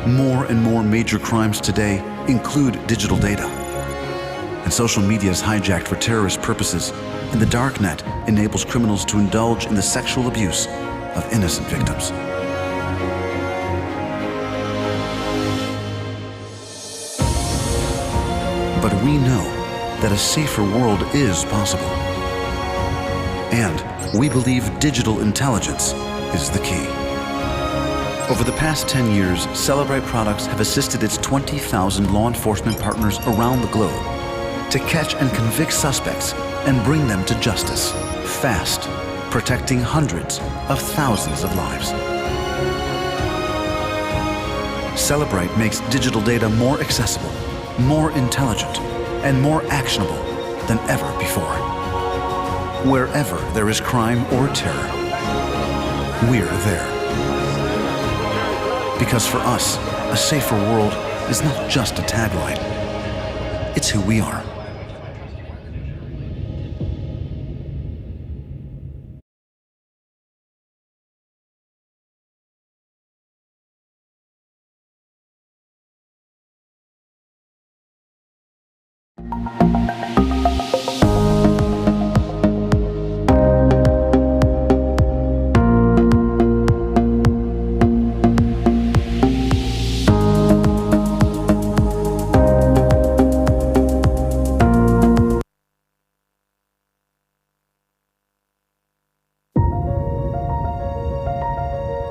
More and more major crimes today include digital data. And social media is hijacked for terrorist purposes, and the darknet enables criminals to indulge in the sexual abuse of innocent victims. But we know that a safer world is possible. And we believe digital intelligence is the key. Over the past 10 years, Cellebrite products have assisted its 20,000 law enforcement partners around the globe to catch and convict suspects and bring them to justice, fast, protecting hundreds of thousands of lives. Cellebrite makes digital data more accessible, more intelligent, and more actionable than ever before. Wherever there is crime or terror, we're there. Because for us, a safer world is not just a tagline, it's who we are.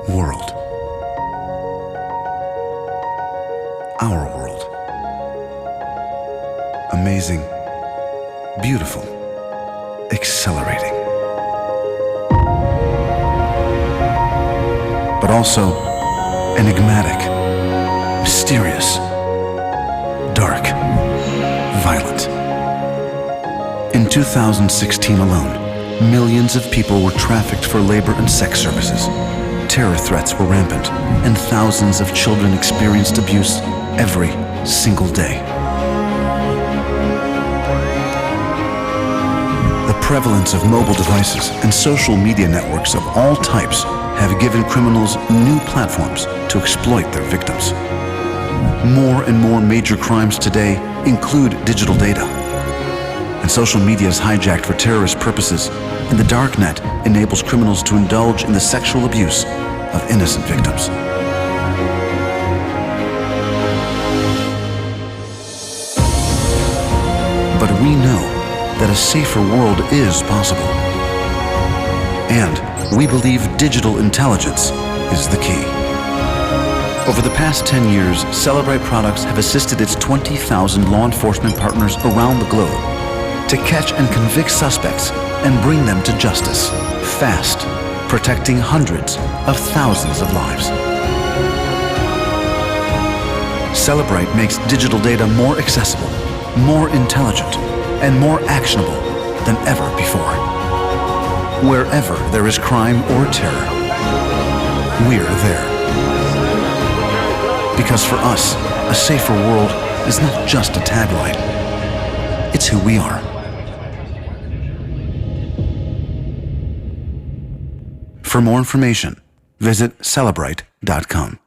World. Our world. Amazing, beautiful, exhilarating. But also enigmatic, mysterious, dark, violent. In 2016 alone, millions of people were trafficked for labor and sex services. Terror threats were rampant, and thousands of children experienced abuse every single day. The prevalence of mobile devices and social media networks of all types have given criminals new platforms to exploit their victims. More and more major crimes today include digital data. And social media is hijacked for terrorist purposes, and the darknet enables criminals to indulge in the sexual abuse of innocent victims. But we know that a safer world is possible. And we believe digital intelligence is the key. Over the past 10 years, Cellebrite products have assisted its 20,000 law enforcement partners around the globe to catch and convict suspects and bring them to justice, fast, protecting hundreds of thousands of lives. Cellebrite makes digital data more accessible, more intelligent, and more actionable than ever before. Wherever there is crime or terror, we're there. Because for us, a safer world is not just a tagline, it's who we are. For more information, visit Cellebrite.com.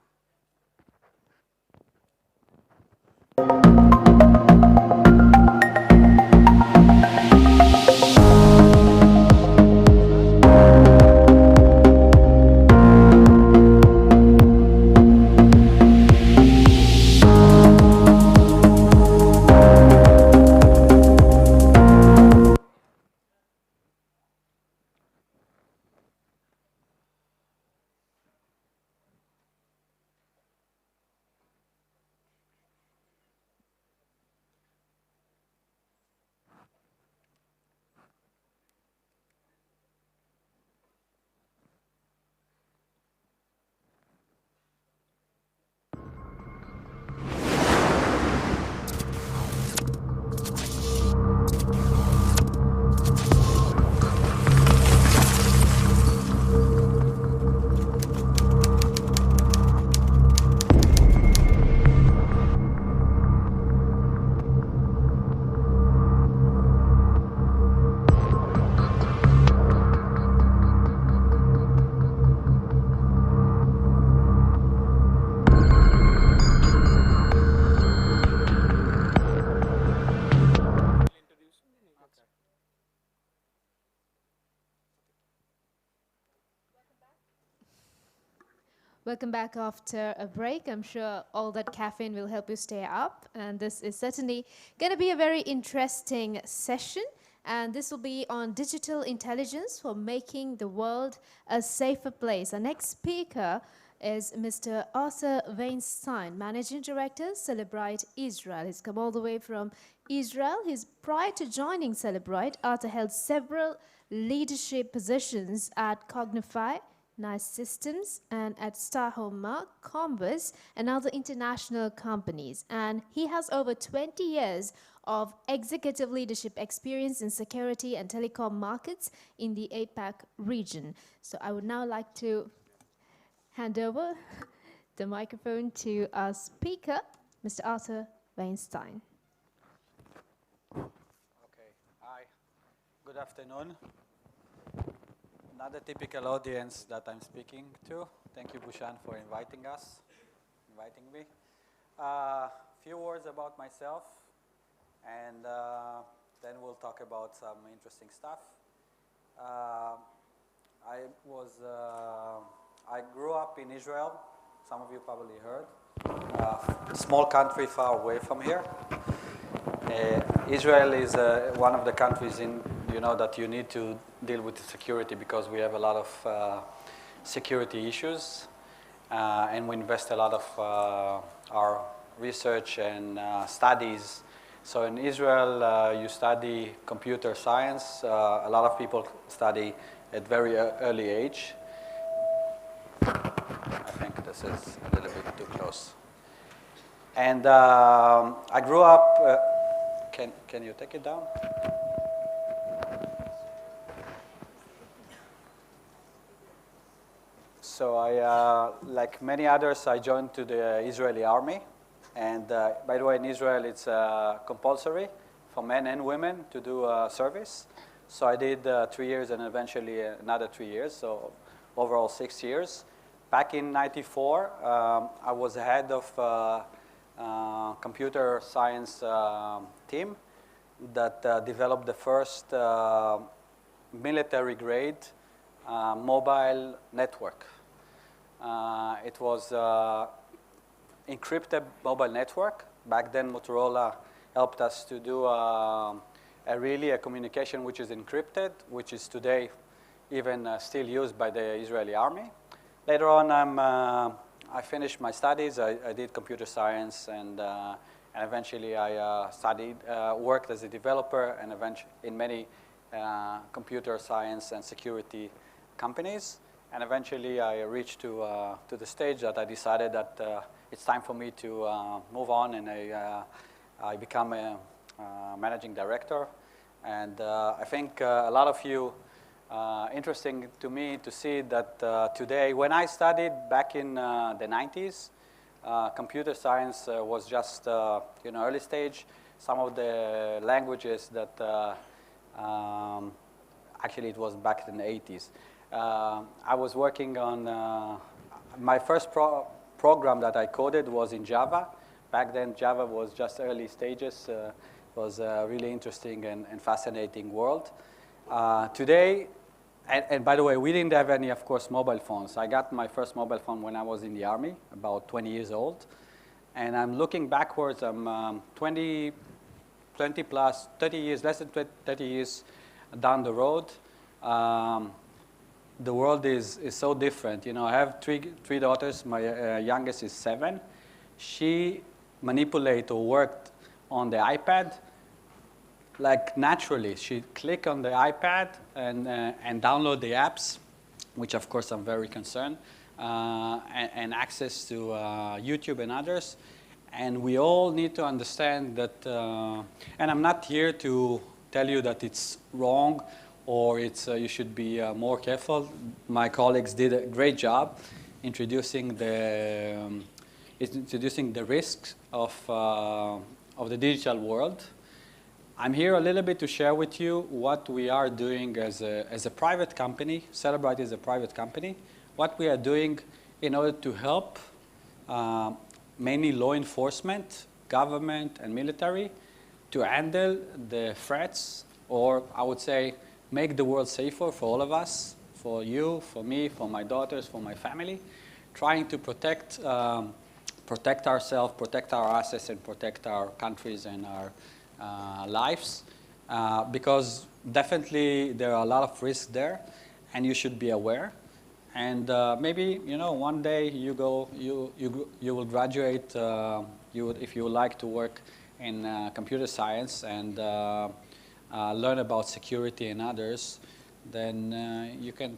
Welcome back after a break. I'm sure all that caffeine will help you stay up. And this is certainly going to be a very interesting session. And this will be on digital intelligence for making the world a safer place. Our next speaker is Mr. Arthur Weinstein, Managing Director, Celebrite Israel. He's come all the way from Israel. Prior to joining Celebrite, Arthur held several leadership positions at Cognify, Nice Systems, and at Starhoma, Combus, and other international companies. And he has over 20 years of executive leadership experience in security and telecom markets in the APAC region. So I would now like to hand over the microphone to our speaker, Mr. Arthur Weinstein. Okay, hi, good afternoon. Not a typical audience that I'm speaking to. Thank you, Bushan, for inviting me. Few words about myself, and then we'll talk about some interesting stuff. I grew up in Israel. Some of you probably heard. A small country far away from here. Israel is one of the countries that you need to deal with the security because we have a lot of security issues, and we invest a lot of our research and studies. So in Israel, you study computer science. A lot of people study at very early age. I think this is a little bit too close. And I grew up. Can you take it down? So like many others, I joined to the Israeli army. And by the way, in Israel, it's compulsory for men and women to do service. So I did 3 years and eventually another 3 years, so overall 6 years. Back in '94, I was head of computer science team that developed the first military-grade mobile network. It was encrypted mobile network. Back then, Motorola helped us to do a communication which is encrypted, which is today even still used by the Israeli army. Later on, I finished my studies. I did computer science, and eventually I worked as a developer, and eventually in many computer science and security companies. And eventually I reached to the stage that I decided that it's time for me to move on, and I become a managing director. And I think a lot of you, interesting to me to see that today, when I studied back in the 90s, computer science was just early stage. Some of the languages that actually it was back in the 80s. I was working on my first program that I coded was in Java. Back then, Java was just early stages. It was a really interesting and fascinating world. Today, and by the way, we didn't have any, of course, mobile phones. I got my first mobile phone when I was in the army, about 20 years old. And I'm looking backwards. I'm 30 years, less than 30 years down the road. The world is so different. I have three daughters. My youngest is 7. She manipulated or worked on the iPad like naturally. She click on the iPad and download the apps, which of course I'm very concerned, and access to YouTube and others. And we all need to understand that, and I'm not here to tell you that it's wrong or you should be more careful. My colleagues did a great job introducing the risks of the digital world. I'm here a little bit to share with you what we are doing as a private company. Celebrite is a private company. What we are doing in order to help mainly law enforcement, government, and military to handle the threats, or I would say make the world safer for all of us, for you, for me, for my daughters, for my family, trying to protect ourselves, protect our assets, and protect our countries and our lives, because definitely there are a lot of risks there, and you should be aware. And maybe one day you will graduate. If you would like to work in computer science and learn about security and others, then you can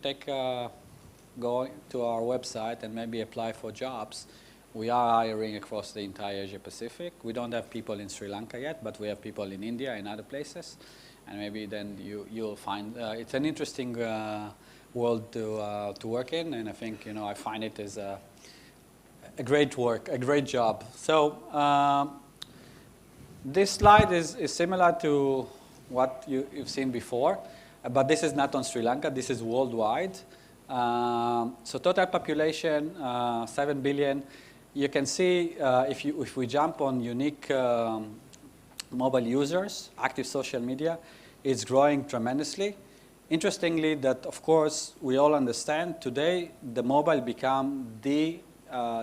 go to our website and maybe apply for jobs. We are hiring across the entire Asia Pacific. We don't have people in Sri Lanka yet, but we have people in India and other places. And maybe then you'll find it's an interesting world to work in, and I think I find it as a great work, a great job. So this slide is similar to what you've seen before, but this is not on Sri Lanka. This is worldwide. So total population 7 billion. You can see if we jump on unique mobile users, active social media, it's growing tremendously. Interestingly, that of course we all understand today the mobile become the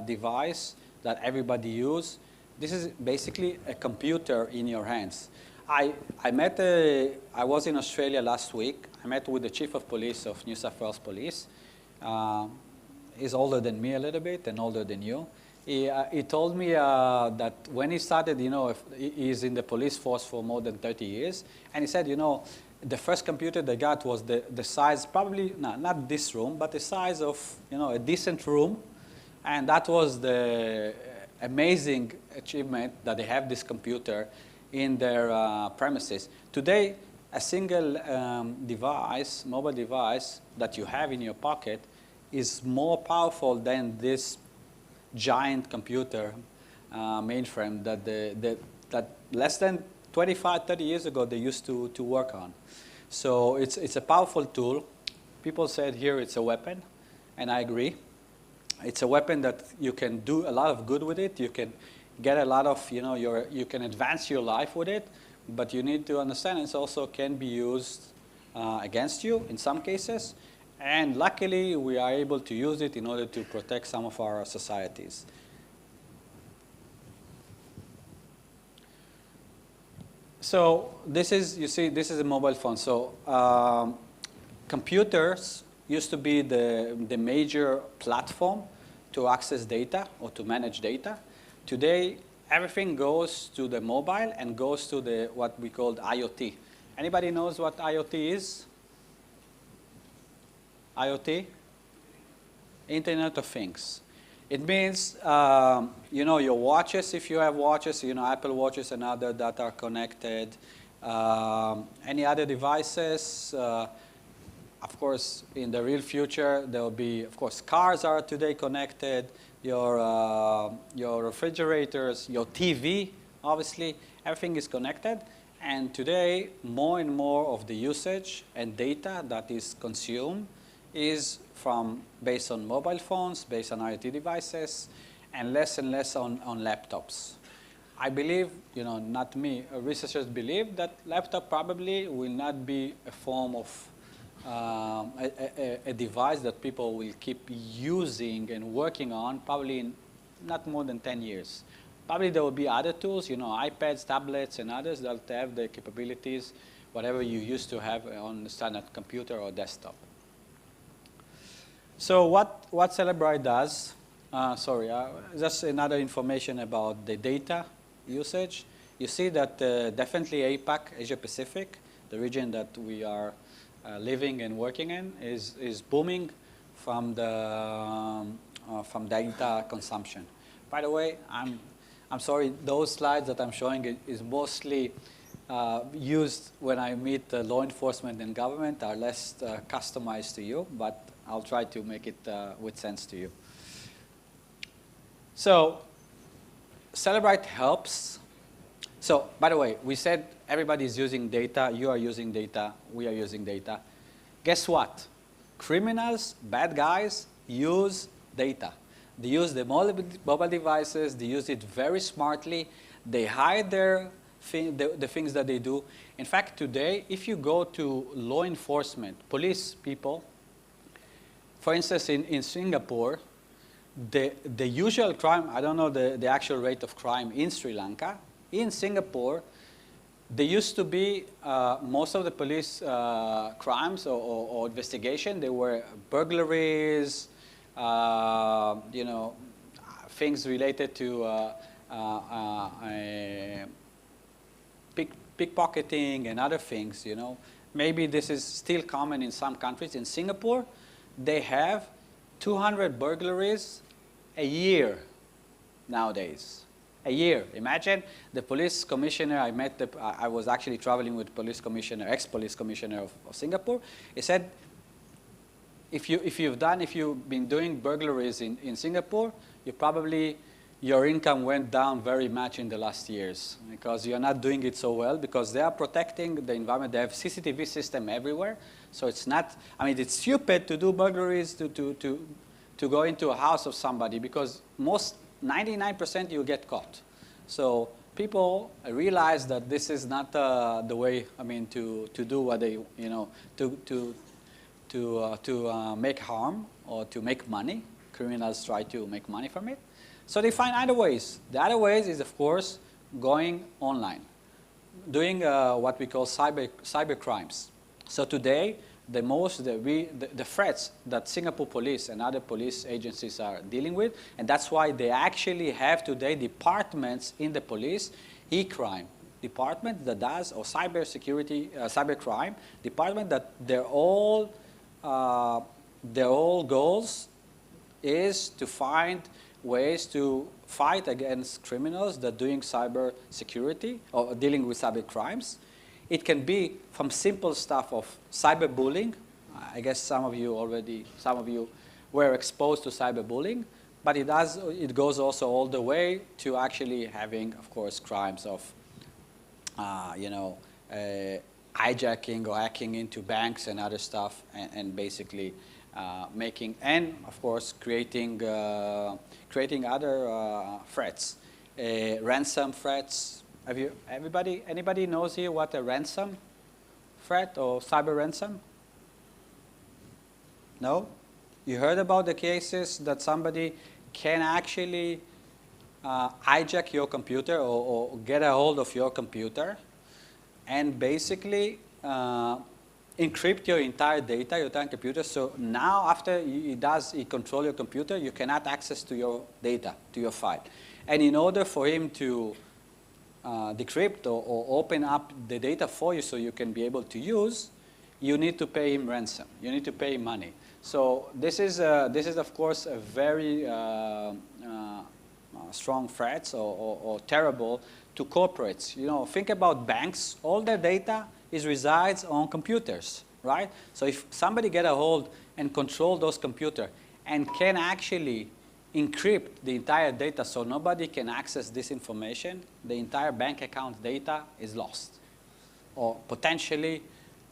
device that everybody uses. This is basically a computer in your hands. I was in Australia last week. I met with the Chief of Police of New South Wales Police. He's older than me a little bit and older than you. He told me that when he started, he's in the police force for more than 30 years, and he said, the first computer they got was the size, probably not this room, but the size of a decent room, and that was the amazing achievement that they have this computer in their premises. Today, a single device, mobile device that you have in your pocket is more powerful than this giant computer mainframe that less than 25, 30 years ago they used to work on. So it's a powerful tool. People said here it's a weapon, and I agree. It's a weapon that you can do a lot of good with it. You can get a lot of, you can advance your life with it, but you need to understand it also can be used against you in some cases. And luckily, we are able to use it in order to protect some of our societies. So this is, you see, this is a mobile phone. So computers used to be the major platform to access data or to manage data. Today, everything goes to the mobile and goes to what we call IoT. Anybody knows what IoT is? IoT? Internet of Things. It means, your watches, if you have watches, Apple watches and other that are connected. Any other devices, of course, in the real future, there will be, of course, cars are today connected, your refrigerators, your TV, obviously, everything is connected. And today, more and more of the usage and data that is consumed is based on mobile phones, based on IoT devices, and less on laptops. I believe, not me, researchers believe that laptop probably will not be a form of a device that people will keep using and working on, probably in not more than 10 years. Probably there will be other tools, iPads, tablets, and others that have the capabilities, whatever you used to have on the standard computer or desktop. So what Cellebrite does, just another information about the data usage. You see that definitely APAC, Asia Pacific, the region that we are living and working in, is booming from data consumption. By the way, I'm sorry, those slides that I'm showing is mostly used when I meet law enforcement and government, are less customized to you, but I'll try to make it with sense to you. So Cellebrite helps. So by the way, we said everybody is using data, you are using data, we are using data. Guess what? Criminals, bad guys, use data. They use the mobile devices, they use it very smartly, they hide the things that they do. In fact, today, if you go to law enforcement, police people, for instance, in Singapore, the usual crime, I don't know the actual rate of crime in Sri Lanka. In Singapore, there used to be most of the police crimes or investigation. They were burglaries, you know, things related to pickpocketing and other things, you know. Maybe this is still common in some countries. In Singapore, they have 200 burglaries a year nowadays. A year. Imagine the police commissioner, I was actually traveling with police commissioner, ex-police commissioner of Singapore. He said, if you've been doing burglaries in Singapore, your income went down very much in the last years because you're not doing it so well because they are protecting the environment. They have CCTV system everywhere. So it's not, I mean, it's stupid to do burglaries, to go into a house of somebody because 99% you get caught. So people realize that this is not the way, I mean, to do what they, you know, to make harm or to make money. Criminals try to make money from it. So they find other ways. The other ways is, of course, going online, doing what we call cyber crimes. So today, the threats that Singapore police and other police agencies are dealing with, and that's why they actually have today departments in the police, e-crime department that does, or cyber security, cyber crime department, that their all goals is to find ways to fight against criminals that are doing cyber security or dealing with cyber crimes. It can be from simple stuff of cyberbullying. I guess some of you were exposed to cyberbullying, but it goes also all the way to actually having, of course, crimes of, you know, hijacking or hacking into banks and other stuff, and basically making, and of course, creating other threats, ransom threats. Anybody knows here what a ransom threat or cyber ransom? No? You heard about the cases that somebody can actually hijack your computer or get a hold of your computer and basically encrypt your entire data, your entire computer. So now after he control your computer, you cannot access to your data, to your file. And in order for him to decrypt or open up the data for you so you can be able to use, you need to pay him ransom. You need to pay him money. So this is of course a very strong threat or terrible to corporates. You know, think about banks. All their data resides on computers, right? So if somebody get a hold and control those computers and can actually encrypt the entire data so nobody can access this information, the entire bank account data is lost or potentially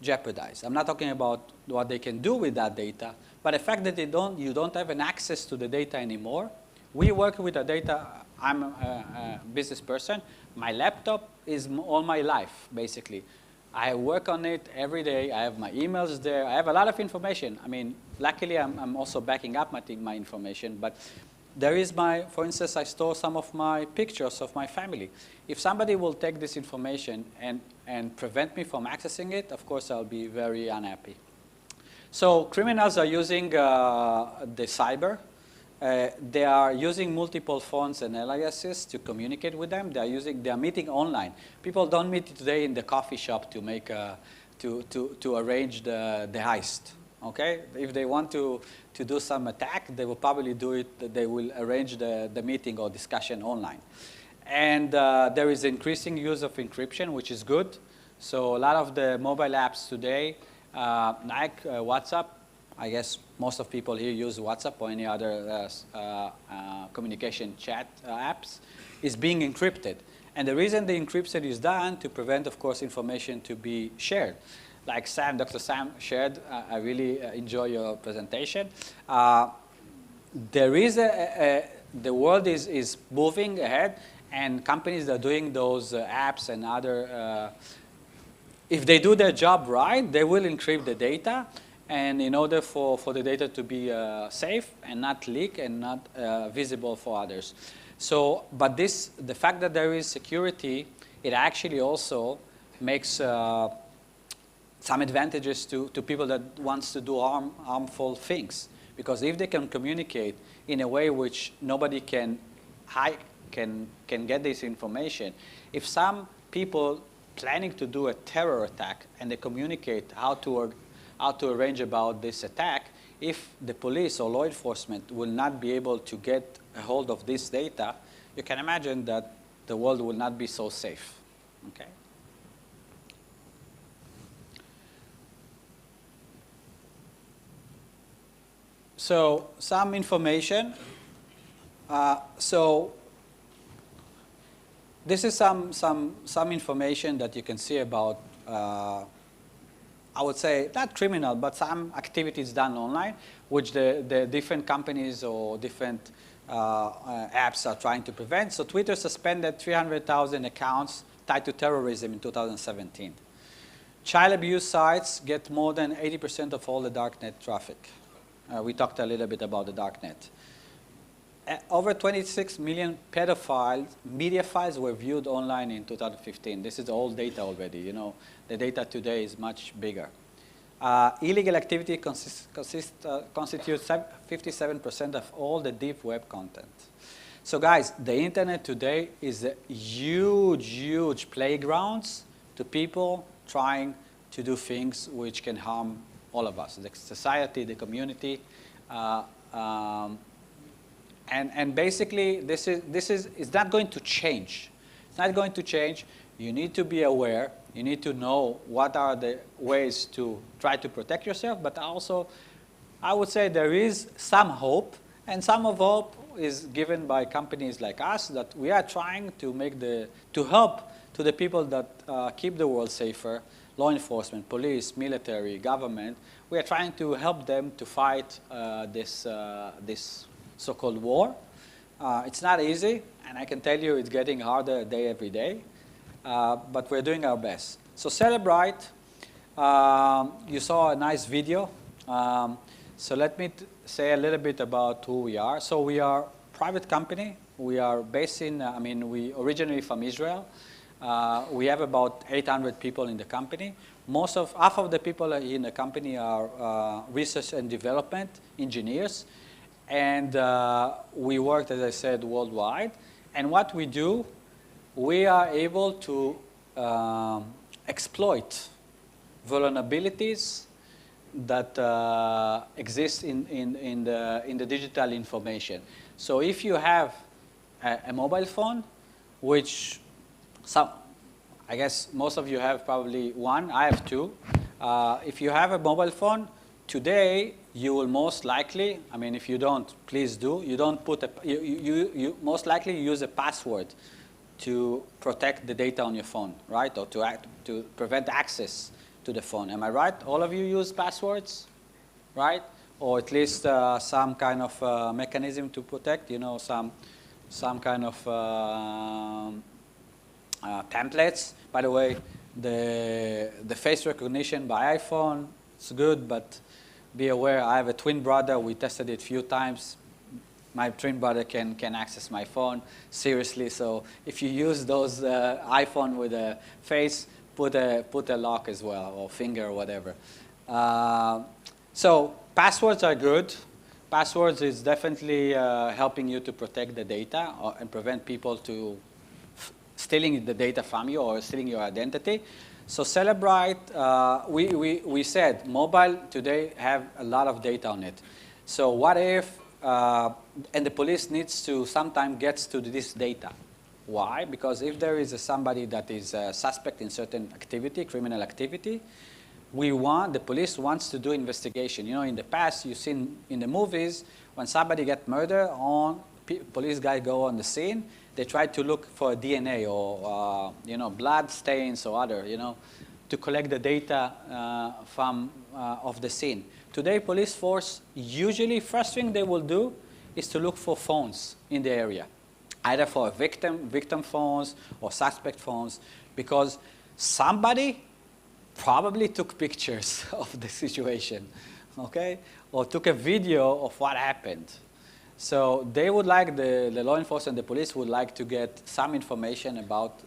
jeopardized. I'm not talking about what they can do with that data, but the fact that you don't have an access to the data anymore. We work with the data. I'm a business person. My laptop is all my life, basically. I work on it every day. I have my emails there. I have a lot of information. I mean, luckily, I'm also backing up my information. But there is for instance, I store some of my pictures of my family. If somebody will take this information and prevent me from accessing it, of course, I'll be very unhappy. So criminals are using the cyber. They are using multiple phones and aliases to communicate with them. They are meeting online. People don't meet today in the coffee shop to make to arrange the heist. Okay, if they want to do some attack, they will probably do it. They will arrange the meeting or discussion online. And there is increasing use of encryption, which is good. So a lot of the mobile apps today, like WhatsApp. I guess most of people here use WhatsApp or any other communication chat apps, is being encrypted. And the reason the encryption is done to prevent, of course, information to be shared. Like Dr. Sam shared, I really enjoy your presentation. There is the world is moving ahead, and companies that are doing those apps and other, if they do their job right, they will encrypt the data. and in order for the data to be safe and not leak and not visible for others. So, but the fact that there is security, it actually also makes some advantages to people that wants to do harmful things. Because if they can communicate in a way which nobody can get this information, if some people planning to do a terror attack and they communicate how to arrange about this attack, if the police or law enforcement will not be able to get a hold of this data, you can imagine that the world will not be so safe. Okay? So some information. So this is some information that you can see about, I would say, not criminal, but some activities done online, which the different companies or different apps are trying to prevent. So Twitter suspended 300,000 accounts tied to terrorism in 2017. Child abuse sites get more than 80% of all the darknet traffic. We talked a little bit about the darknet. Over 26 million media files were viewed online in 2015. This is old data already. You know, the data today is much bigger. Illegal activity constitutes 57% of all the deep web content. So guys, the internet today is a huge, huge playground to people trying to do things which can harm all of us, the society, the community. And basically, it's not going to change. It's not going to change. You need to be aware. You need to know what are the ways to try to protect yourself. But also, I would say there is some hope. And some of hope is given by companies like us that we are trying to help to the people that keep the world safer, law enforcement, police, military, government. We are trying to help them to fight this so-called war. It's not easy, and I can tell you it's getting harder every day, but we're doing our best. So Cellebrite, you saw a nice video. So let me say a little bit about who we are. So we are a private company. We are based in, we originally from Israel. We have about 800 people in the company. Half of the people in the company are research and development engineers. And we worked, as I said, worldwide. And what we do, we are able to exploit vulnerabilities that exist in the digital information. So if you have a mobile phone, which I guess most of you have probably one, I have two. If you have a mobile phone, today you will most likely, if you don't, please do, you don't put you most likely use a password to protect the data on your phone, right? Or to prevent access to the phone. Am I right? All of you use passwords, right? Or at least some kind of mechanism to protect, some kind of templates. By the way, the face recognition by iPhone, it's good, but be aware, I have a twin brother. We tested it a few times. My twin brother can access my phone, seriously. So if you use those iPhone with a face, put a lock as well, or finger or whatever. So passwords are good. Passwords is definitely helping you to protect the data and prevent people to stealing the data from you or stealing your identity. So Cellebrite, we said mobile today have a lot of data on it. So what if, and the police needs to sometimes gets to this data. Why? Because if there is somebody that is a suspect in certain activity, criminal activity, the police wants to do investigation. In the past, you've seen in the movies, when somebody gets murdered, police guys go on the scene, they try to look for DNA or, blood stains or other, to collect the data of the scene. Today, police force, usually first thing they will do is to look for phones in the area, either for victim phones or suspect phones, because somebody probably took pictures of the situation, okay, or took a video of what happened. So they would like, the law enforcement, the police would like to get some information about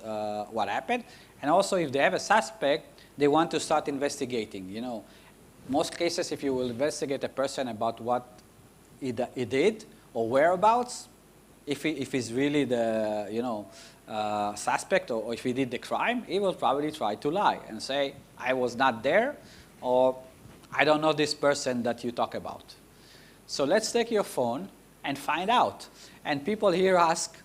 what happened. And also if they have a suspect, they want to start investigating. You know, most cases, if you will investigate a person about what he did or whereabouts, if he's really the, you know, suspect, or if he did the crime, he will probably try to lie and say, I was not there, or I don't know this person that you talk about. So let's take your phone and find out. And people here ask,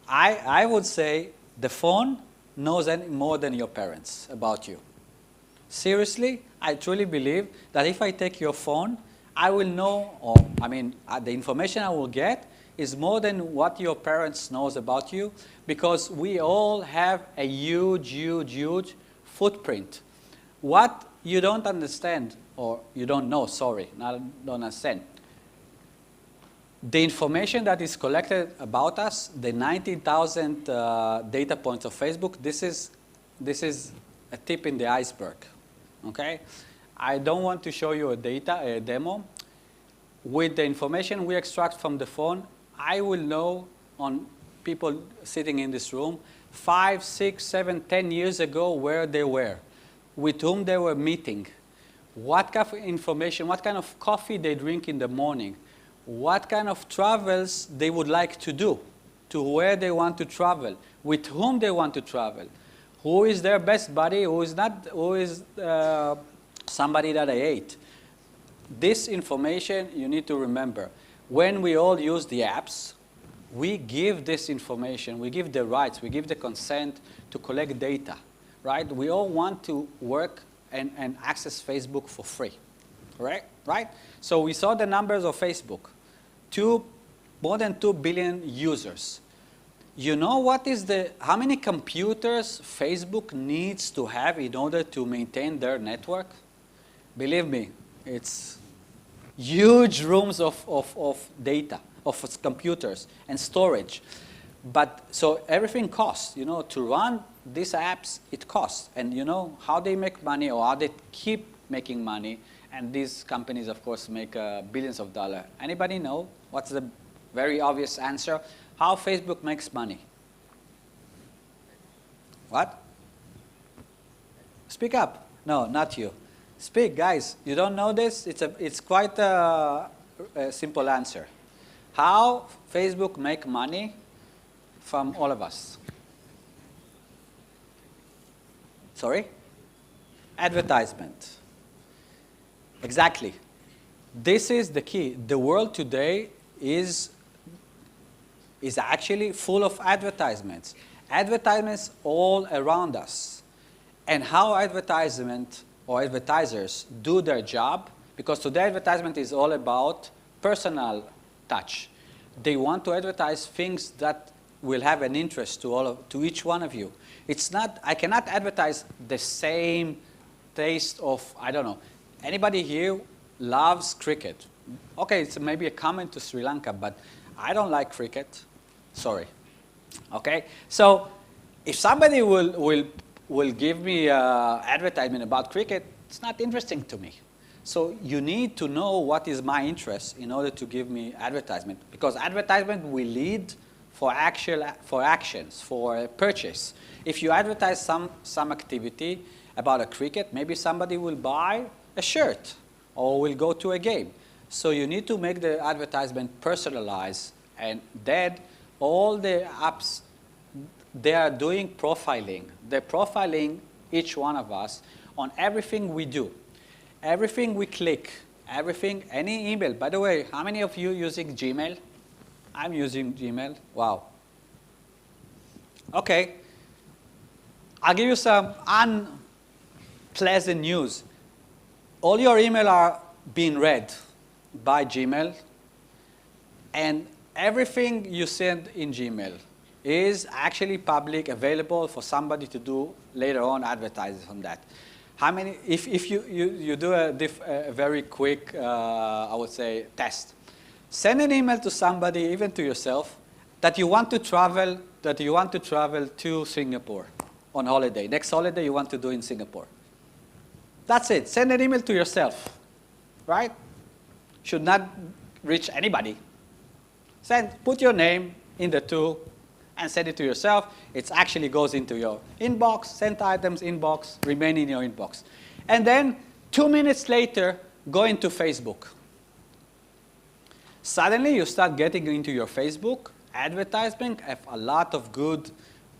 I would say the phone knows more than your parents about you. Seriously, I truly believe that if I take your phone, I will know, or I mean, the information I will get is more than what your parents knows about you, because we all have a huge, huge, huge footprint. What you don't understand, or you don't know, sorry, not don't understand, the information that is collected about us, the 19,000 data points of Facebook, this is a tip in the iceberg, okay? I don't want to show you a demo. With the information we extract from the phone, I will know on people sitting in this room 5, 6, 7, 10 years ago where they were, with whom they were meeting, what kind of information, what kind of coffee they drink in the morning, what kind of travels they would like to do, to where they want to travel, with whom they want to travel, who is their best buddy, who is not, who is somebody that I hate. This information you need to remember. When we all use the apps, we give this information, we give the rights, we give the consent to collect data, right? We all want to work and access Facebook for free, right? So we saw the numbers of Facebook. More than 2 billion users. You know what is how many computers Facebook needs to have in order to maintain their network? Believe me, it's huge rooms of data, of computers and storage. But so everything costs, you know, to run these apps, it costs. And you know how they make money, or how they keep making money. And these companies, of course, make billions of dollars. Anybody know what's the very obvious answer? How Facebook makes money? What? Speak up. No, not you. Speak, guys. You don't know this? It's quite a simple answer. How Facebook make money from all of us? Sorry? Advertisement. Exactly. This is the key. The world today is actually full of advertisements. Advertisements all around us. And how advertisement or advertisers do their job, because today advertisement is all about personal touch. They want to advertise things that will have an interest to each one of you. It's not, I cannot advertise the same taste of, I don't know, anybody here loves cricket? Okay, it's maybe a comment to Sri Lanka, but I don't like cricket. Sorry. Okay? So if somebody will give me advertisement about cricket, it's not interesting to me. So you need to know what is my interest in order to give me advertisement, because advertisement will lead for actions, for purchase. If you advertise some activity about a cricket, maybe somebody will buy a shirt or will go to a game. So you need to make the advertisement personalized, and then all the apps, they are doing profiling. They're profiling each one of us on everything we do, everything we click, everything, any email. By the way, how many of you using Gmail? I'm using Gmail. Wow. Okay. I'll give you some unpleasant news. All your email are being read by Gmail, and everything you send in Gmail is actually public, available for somebody to do later on advertises on that. How many, if you do a very quick, I would say, test. Send an email to somebody, even to yourself, that you want to travel to Singapore on holiday. Next holiday you want to do in Singapore. That's it. Send an email to yourself. right? Should not reach anybody. Put your name in the tool and send it to yourself. It actually goes into your inbox, sent items inbox, remain in your inbox. And then 2 minutes later, go into Facebook. Suddenly, you start getting into your Facebook advertisement of a lot of good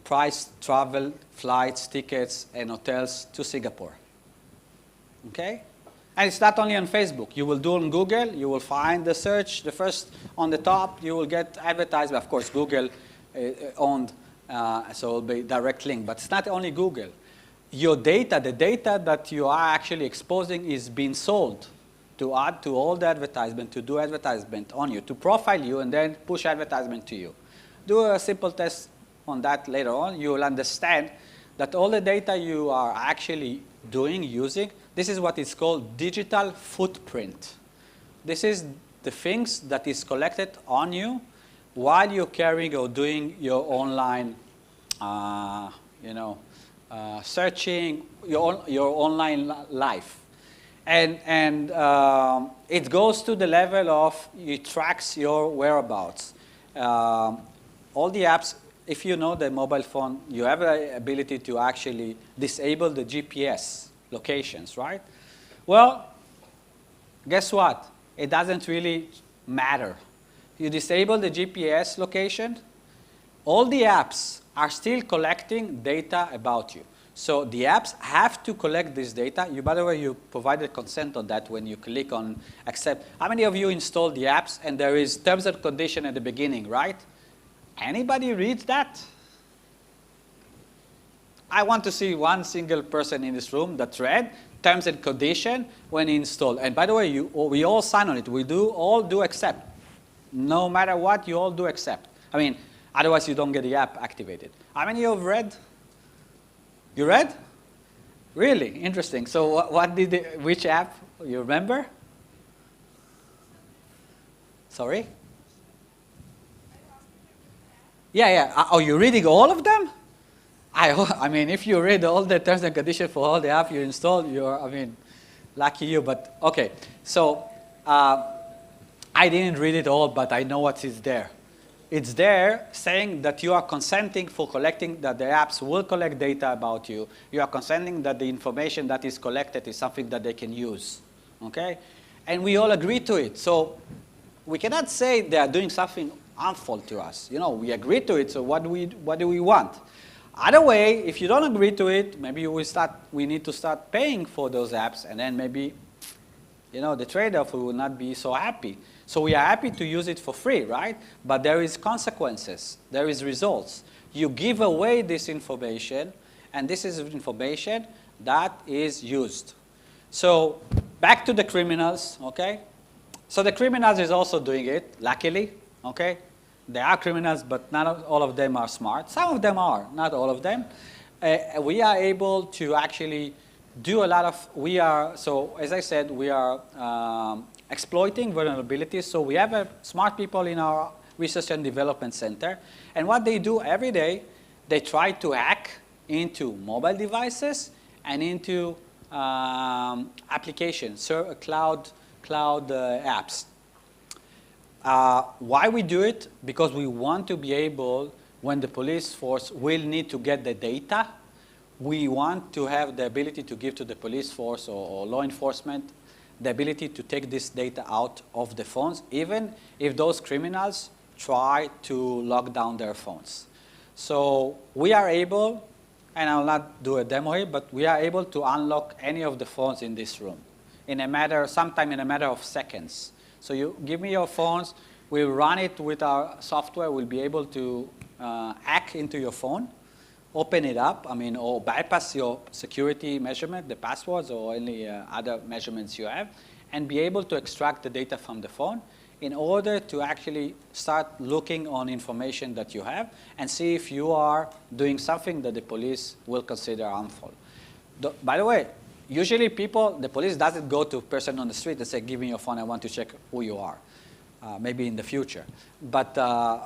priced travel, flights, tickets, and hotels to Singapore. Okay? And it's not only on Facebook. You will do on Google. You will find the search, the first on the top. You will get advertisement. Of course, Google owned, so it will be direct link. But it's not only Google. Your data, the data that you are actually exposing is being sold to add to all the advertisement, to do advertisement on you, to profile you, and then push advertisement to you. Do a simple test on that later on. You will understand that all the data you are actually doing, using, this is what is called digital footprint. This is the things that is collected on you while you're carrying or doing your online, searching, your online life. And it goes to the level of, it tracks your whereabouts. All the apps, if you know the mobile phone, you have the ability to actually disable the GPS locations, right? Well, guess what? It doesn't really matter. You disable the GPS location, all the apps are still collecting data about you. So the apps have to collect this data. By the way, you provided consent on that when you click on accept. How many of you installed the apps and there is terms and condition at the beginning, right? Anybody read that? I want to see one single person in this room that read terms and condition when installed. And by the way, we all sign on it. We all do accept. No matter what, you all do accept. I mean, otherwise you don't get the app activated. How many of you have read? You read? Really? Interesting. So which app? You remember? Sorry? Yeah. Oh, you're reading all of them? I mean, if you read all the terms and conditions for all the apps you installed, lucky you. But okay. So I didn't read it all, but I know what is there. It's there saying that you are consenting for collecting, that the apps will collect data about you. You are consenting that the information that is collected is something that they can use. Okay? And we all agree to it. So we cannot say they are doing something harmful to us. We agree to it, so what do we want? Other way, if you don't agree to it, maybe we need to start paying for those apps, and then maybe, the trade-off, we will not be so happy. So we are happy to use it for free, right? But there is consequences. There is results. You give away this information, and this is information that is used. So back to the criminals, okay? So the criminals is also doing it, luckily, okay? There are criminals, but not all of them are smart. Some of them are, not all of them. We are able to actually do a lot of, so as I said, we are exploiting vulnerabilities. So we have smart people in our research and development center. And what they do every day, they try to hack into mobile devices and into applications, so cloud apps. Why we do it? Because we want to be able, when the police force will need to get the data, we want to have the ability to give to the police force or law enforcement the ability to take this data out of the phones, even if those criminals try to lock down their phones. So we are able, and I will not do a demo here, but we are able to unlock any of the phones in this room sometime in a matter of seconds. So you give me your phones, we'll run it with our software, we'll be able to hack into your phone, open it up, or bypass your security measurement, the passwords or any other measurements you have, and be able to extract the data from the phone in order to actually start looking on information that you have and see if you are doing something that the police will consider harmful. By the way, usually the police doesn't go to a person on the street and say, give me your phone, I want to check who you are. Maybe in the future. But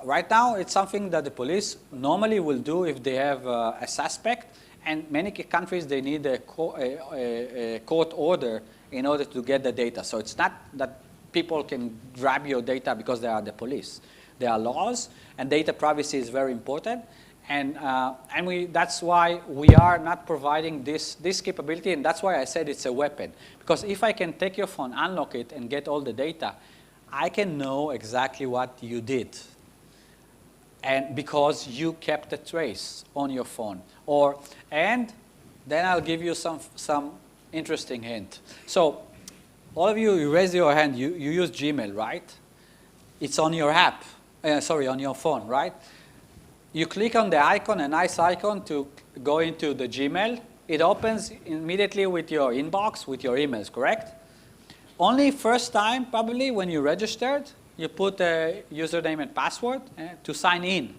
right now, it's something that the police normally will do if they have a suspect. And many countries, they need a court order in order to get the data. So it's not that people can grab your data because they are the police. There are laws, and data privacy is very important. And that's why we are not providing this capability, and that's why I said it's a weapon. Because if I can take your phone, unlock it, and get all the data, I can know exactly what you did. And because you kept a trace on your phone. And then I'll give you some interesting hint. So all of you, you raise your hand, you use Gmail, right? It's on your app, on your phone, right? You click on the icon, a nice icon to go into the Gmail. It opens immediately with your inbox, with your emails, correct? Only first time, probably, when you registered, you put a username and password to sign in,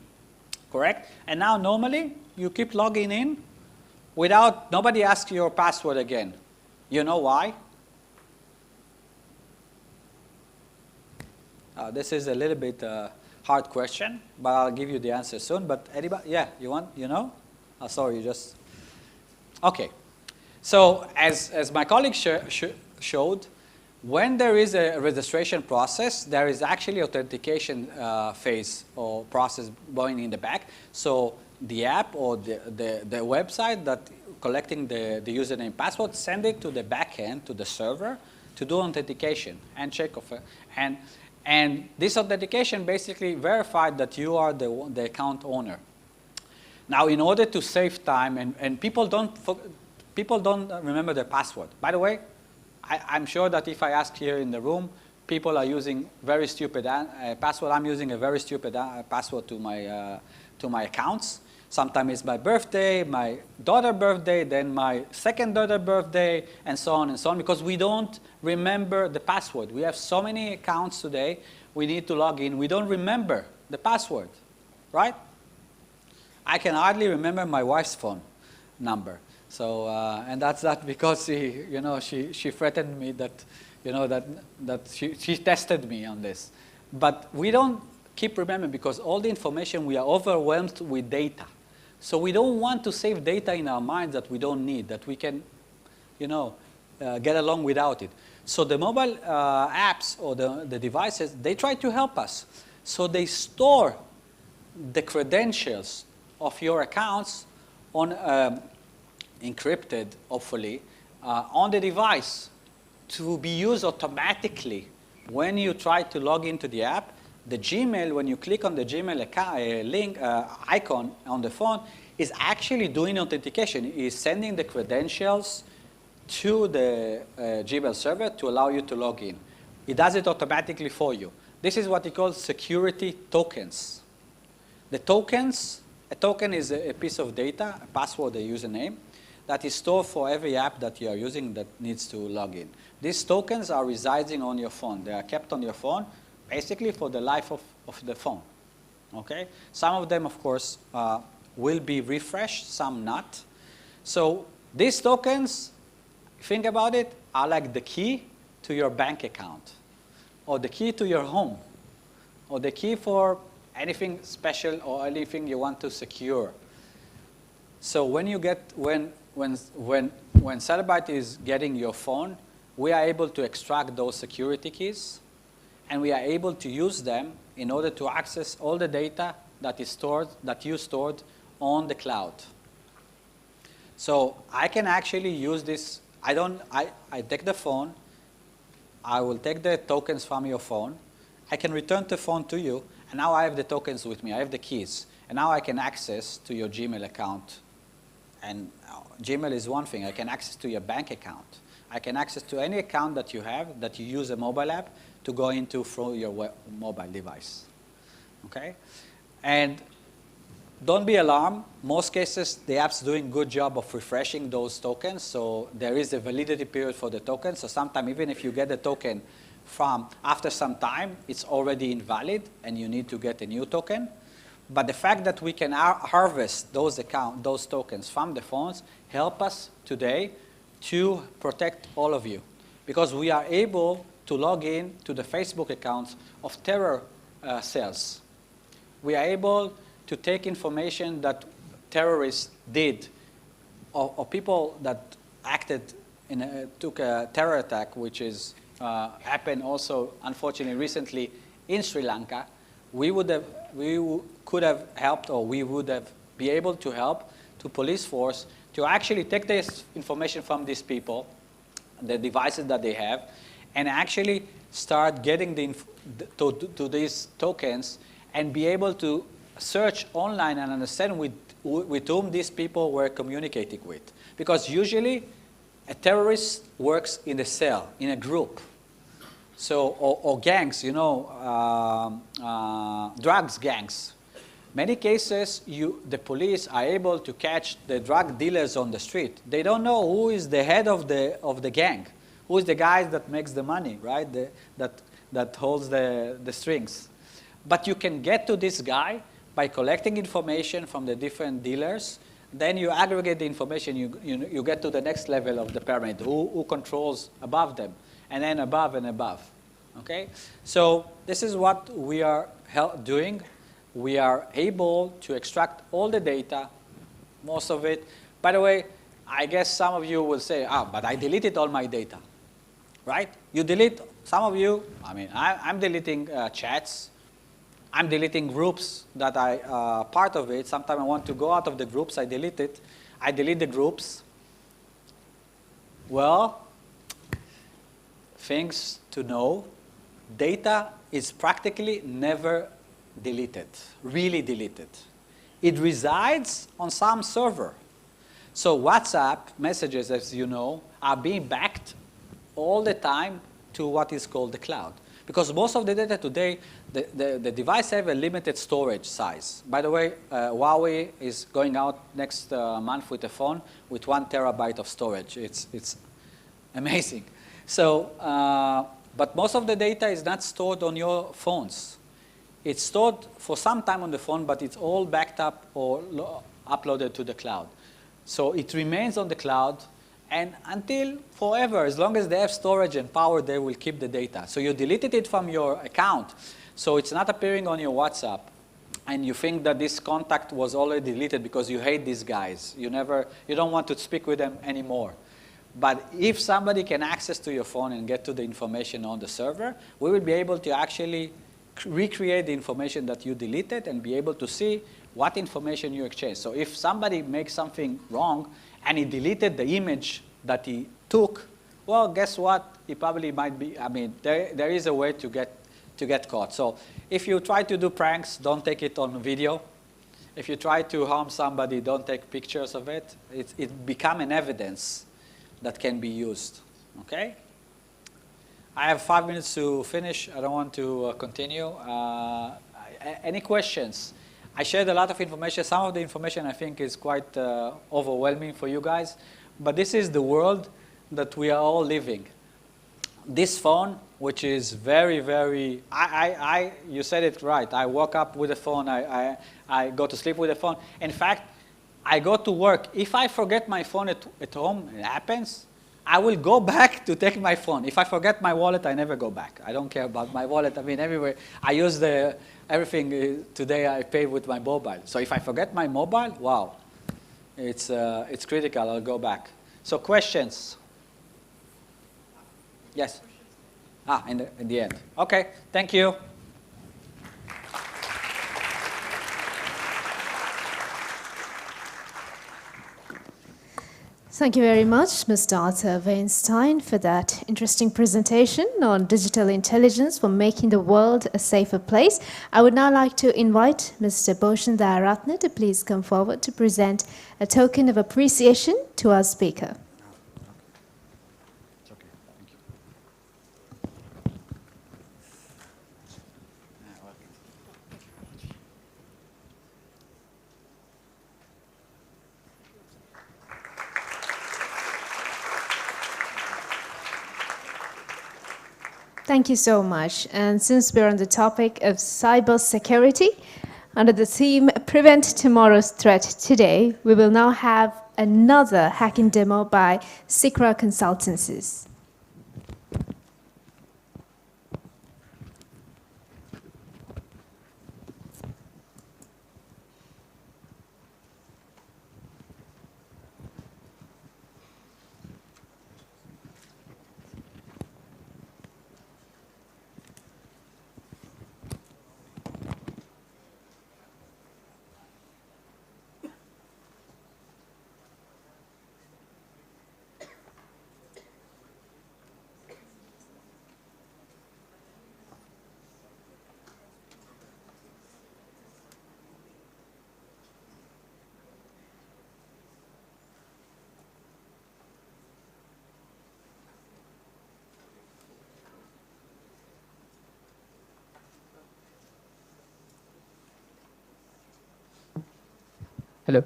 correct? And now, normally, you keep logging in without, nobody asks your password again. You know why? This is a little bit hard question, but I'll give you the answer soon. But anybody, yeah, you know? Oh, sorry, you just, okay. So as my colleague showed, when there is a registration process, there is actually authentication phase or process going in the back. So the app or the website that collecting the username password, send it to the back end, to the server, to do authentication and check of it. And this authentication basically verified that you are the account owner. Now, in order to save time, and people don't remember their password. By the way, I'm sure that if I ask here in the room, people are using very stupid password. I'm using a very stupid password to my accounts. Sometimes it's my birthday, my daughter's birthday, then my second daughter's birthday, and so on, because we don't remember the password. We have so many accounts today, we need to log in. We don't remember the password, right? I can hardly remember my wife's phone number. So, and that's that because she threatened me that, that she tested me on this. But we don't keep remembering because all the information, we are overwhelmed with data. So we don't want to save data in our minds that we don't need, that we can, get along without it. So the mobile apps or the devices, they try to help us. So they store the credentials of your accounts on encrypted, hopefully, on the device to be used automatically when you try to log into the app. The Gmail, when you click on the Gmail link icon on the phone, is actually doing authentication. It is sending the credentials to the Gmail server to allow you to log in. It does it automatically for you. This is what it calls security tokens. The tokens, a token is a piece of data, a password, a username, that is stored for every app that you are using that needs to log in. These tokens are residing on your phone. They are kept on your phone basically for the life of the phone, okay? Some of them, of course, will be refreshed, some not. So these tokens, think about it, are like the key to your bank account, or the key to your home, or the key for anything special or anything you want to secure. So when you get, when Cellebrite is getting your phone, we are able to extract those security keys, and we are able to use them in order to access all the data that is stored, that you stored on the cloud. So I can actually use this. I take the phone. I will take the tokens from your phone. I can return the phone to you, and now I have the tokens with me. I have the keys, and now I can access to your Gmail account. And Gmail is one thing. I can access to your bank account. I can access to any account that you have that you use a mobile app to go into through your mobile device, okay? And don't be alarmed. Most cases, the app's doing a good job of refreshing those tokens, so there is a validity period for the token. So sometimes, even if you get the token from after some time, it's already invalid, and you need to get a new token. But the fact that we can harvest those tokens from the phones help us today to protect all of you, because we are able to log in to the Facebook accounts of terror cells. We are able to take information that terrorists did, or people that acted took a terror attack, which is happened also, unfortunately, recently in Sri Lanka, could have helped, or we would have be able to help to police force to actually take this information from these people, the devices that they have, and actually start getting to these tokens and be able to search online and understand with whom these people were communicating with. Because usually a terrorist works in a cell, in a group. So, or gangs, you know, drugs gangs. Many cases, the police are able to catch the drug dealers on the street. They don't know who is the head of the gang, who is the guy that makes the money, right? That holds the strings. But you can get to this guy by collecting information from the different dealers. Then you aggregate the information. You get to the next level of the pyramid, who controls above them, and then above and above. Okay? So this is what we are doing. We are able to extract all the data, most of it. By the way, I guess some of you will say, but I deleted all my data, right? You delete, some of you, I mean, I'm deleting chats. I'm deleting groups that I part of it. Sometimes I want to go out of the groups, I delete it. I delete the groups. Well, things to know, data is practically never deleted, really deleted. It resides on some server. So WhatsApp messages, as you know, are being backed all the time to what is called the cloud. Because most of the data today, the device have a limited storage size. By the way, Huawei is going out next month with a phone with 1 terabyte of storage. It's amazing. So, but most of the data is not stored on your phones. It's stored for some time on the phone, but it's all backed up or uploaded to the cloud. So it remains on the cloud, and until forever, as long as they have storage and power, they will keep the data. So you deleted it from your account, so it's not appearing on your WhatsApp, and you think that this contact was already deleted because you hate these guys. You don't want to speak with them anymore. But if somebody can access to your phone and get to the information on the server, we will be able to actually recreate the information that you deleted and be able to see what information you exchanged. So if somebody makes something wrong and he deleted the image that he took, well, guess what? He probably might be, I mean, there is a way to get caught. So if you try to do pranks, don't take it on video. If you try to harm somebody, don't take pictures of it. It becomes an evidence that can be used, okay? I have 5 minutes to finish. I don't want to continue. Any questions? I shared a lot of information. Some of the information I think is quite overwhelming for you guys, but this is the world that we are all living. This phone, which is very, very, you said it right. I woke up with a phone. I go to sleep with a phone. In fact, I go to work. If I forget my phone at home, it happens, I will go back to take my phone. If I forget my wallet, I never go back. I don't care about my wallet. I mean, everywhere. I use everything today I pay with my mobile. So if I forget my mobile, wow, it's critical. I'll go back. So questions? Yes? In the end. Okay, thank you. Thank you very much, Mr. Arthur Weinstein, for that interesting presentation on digital intelligence for making the world a safer place. I would now like to invite Mr. Bhushan Dayaratne to please come forward to present a token of appreciation to our speaker. Thank you so much. And since we're on the topic of cybersecurity, under the theme Prevent Tomorrow's Threat Today, we will now have another hacking demo by Sikra Consultancies. Hello.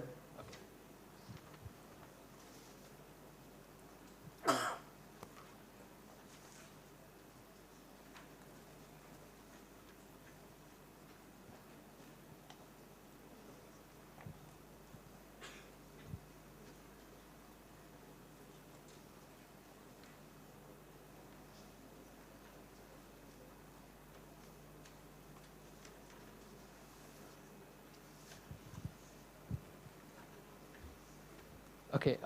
Okay,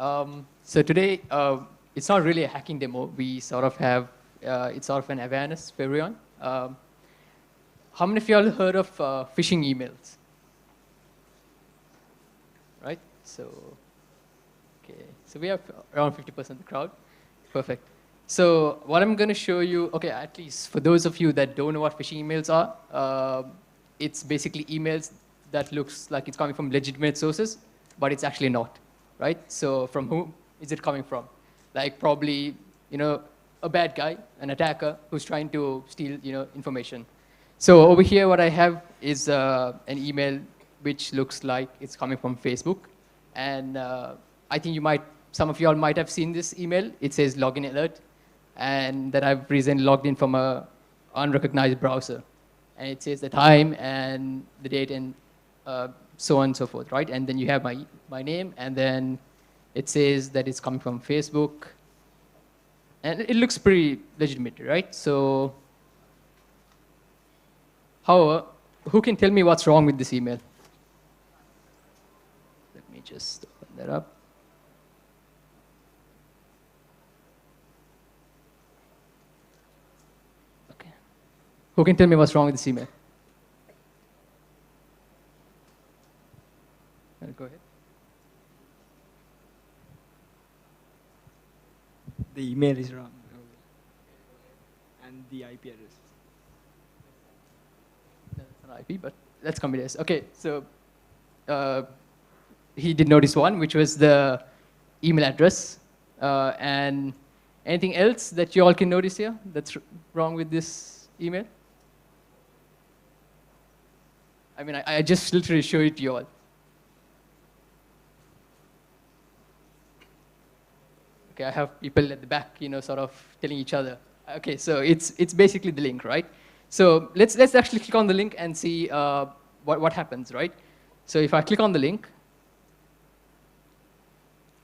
so today it's not really a hacking demo. We sort of have, it's sort of an awareness for everyone. How many of you all heard of phishing emails? Right, so, okay, so we have around 50% of the crowd. Perfect. So what I'm gonna show you, okay, at least for those of you that don't know what phishing emails are, it's basically emails that looks like it's coming from legitimate sources, but it's actually not. Right? So from whom is it coming from? Like probably, a bad guy, an attacker who's trying to steal, information. So over here, what I have is an email which looks like it's coming from Facebook. And I think some of you all might have seen this email. It says login alert, and that I've recently logged in from a unrecognized browser. And it says the time and the date and so on and so forth, right? And then you have my name, and then it says that it's coming from Facebook. And it looks pretty legitimate, right? So, however, who can tell me what's wrong with this email? Let me just open that up. Okay. Who can tell me what's wrong with this email? Go ahead. The email is wrong. And the IP address. That's an IP, but let's come to this. Okay, so he did notice one, which was the email address. And anything else that you all can notice here that's wrong with this email? I mean, I just literally show it to you all. Okay, I have people at the back, sort of telling each other. Okay, so it's basically the link, right? So let's actually click on the link and see what happens, right? So if I click on the link,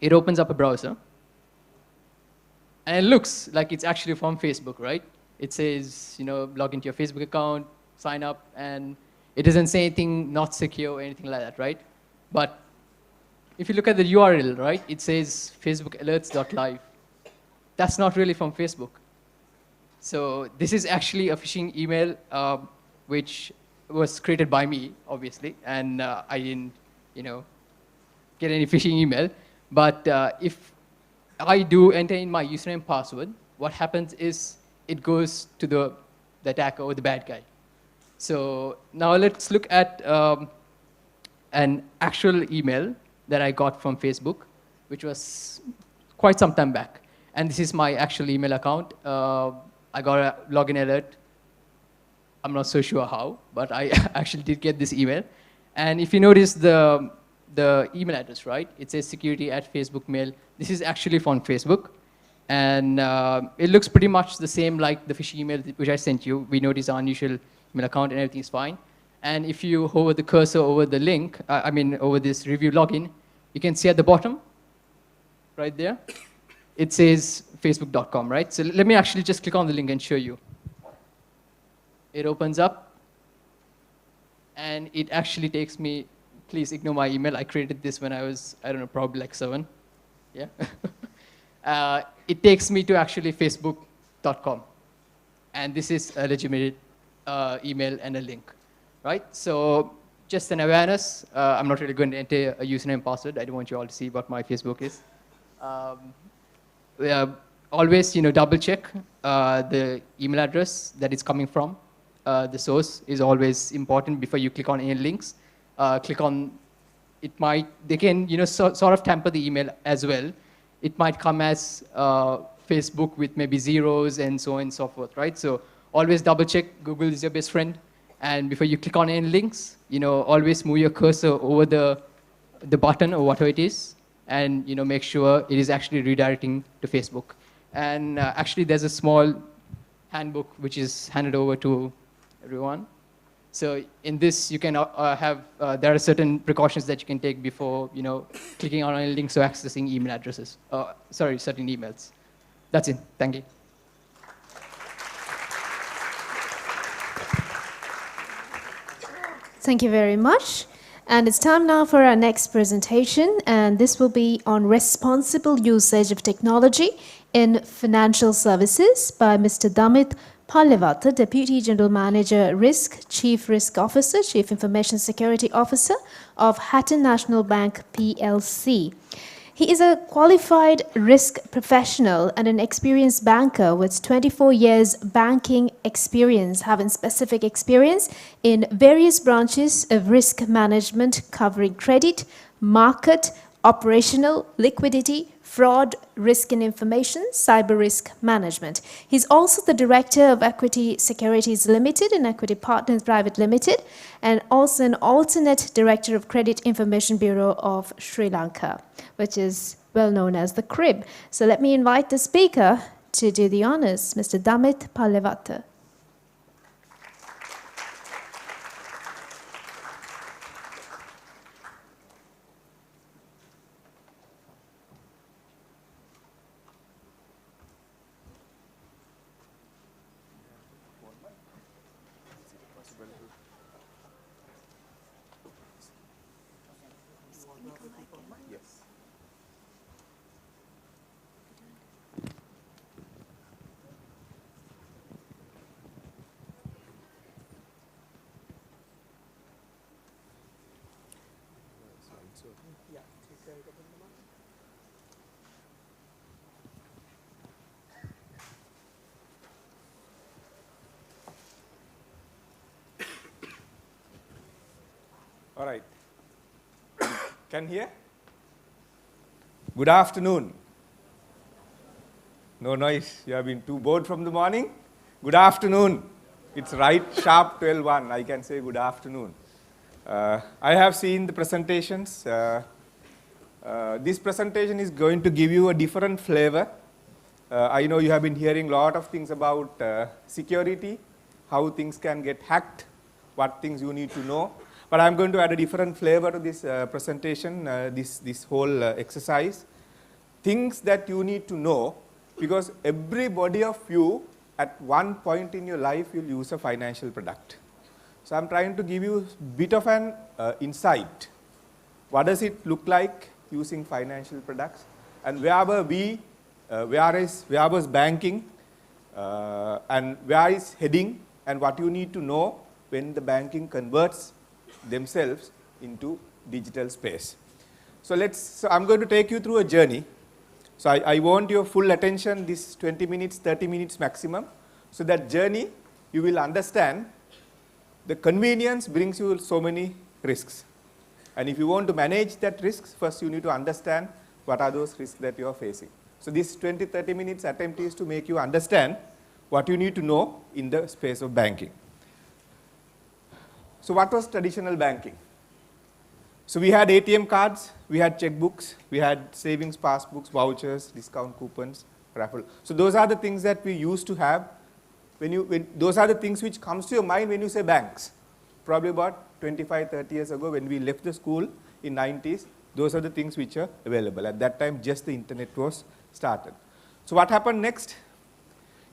it opens up a browser. And it looks like it's actually from Facebook, right? It says, log into your Facebook account, sign up, and it doesn't say anything not secure or anything like that, right? But if you look at the URL, right, it says facebookalerts.live. That's not really from Facebook. So this is actually a phishing email which was created by me, obviously, and I didn't, get any phishing email. But if I do enter in my username and password, what happens is it goes to the attacker or the bad guy. So now let's look at an actual email that I got from Facebook, which was quite some time back. And this is my actual email account. I got a login alert. I'm not so sure how, but I actually did get this email. And if you notice the email address, right, it says security@Facebook mail. This is actually from Facebook. And it looks pretty much the same like the phishing email which I sent you. We notice our unusual email account and everything is fine. And if you hover the cursor over the link, over this review login, you can see at the bottom, right there, it says facebook.com, right? So let me actually just click on the link and show you. It opens up, and it actually takes me, please ignore my email. I created this when I was, I don't know, probably like 7. Yeah. It takes me to actually facebook.com. And this is a legitimate email and a link. Right? So just an awareness. I'm not really going to enter a username and password. I don't want you all to see what my Facebook is. Always, double check the email address that it's coming from. The source is always important before you click on any links. Click on, they can, sort of tamper the email as well. It might come as Facebook with maybe zeros and so on and so forth, right? So always double check. Google is your best friend. And before you click on any links, always move your cursor over the the button or whatever it is, and make sure it is actually redirecting to Facebook. And actually, there's a small handbook which is handed over to everyone. So in this, you can there are certain precautions that you can take before clicking on any links or accessing email addresses. Certain emails. That's it. Thank you. Thank you very much. And it's time now for our next presentation, and this will be on responsible usage of technology in financial services by Mr. Damit Palewata, Deputy General Manager, Risk, Chief Risk Officer, Chief Information Security Officer of Hatton National Bank PLC. He is a qualified risk professional and an experienced banker with 24 years banking experience, having specific experience in various branches of risk management covering credit, market, operational, liquidity, fraud, risk and information, cyber risk management. He's also the director of Equity Securities Limited and Equity Partners Private Limited, and also an alternate director of Credit Information Bureau of Sri Lanka, which is well known as the CRIB. So let me invite the speaker to do the honors, Mr. Damit Palewata. All right. Can hear? Good afternoon. No noise. You have been too bored from the morning? Good afternoon. It's right sharp 12:01. I can say good afternoon. I have seen the presentations. This presentation is going to give you a different flavor. I know you have been hearing a lot of things about security, how things can get hacked, what things you need to know. But I'm going to add a different flavor to this presentation, this whole exercise. Things that you need to know, because everybody of you at one point in your life will use a financial product. So I'm trying to give you a bit of an insight. What does it look like using financial products? And where was banking, and where is heading, and what you need to know when the banking converts themselves into digital space. So I'm going to take you through a journey. So I want your full attention, this 20 minutes, 30 minutes maximum. So that journey, you will understand the convenience brings you so many risks. And if you want to manage that risks, first you need to understand what are those risks that you are facing. So this 20, 30 minutes attempt is to make you understand what you need to know in the space of banking. So what was traditional banking? So we had ATM cards, we had checkbooks, we had savings passbooks, vouchers, discount coupons, raffle. So those are the things that we used to have. Those are the things which comes to your mind when you say banks. Probably about 25, 30 years ago when we left the school in 90s, those are the things which are available. At that time, just the internet was started. So what happened next?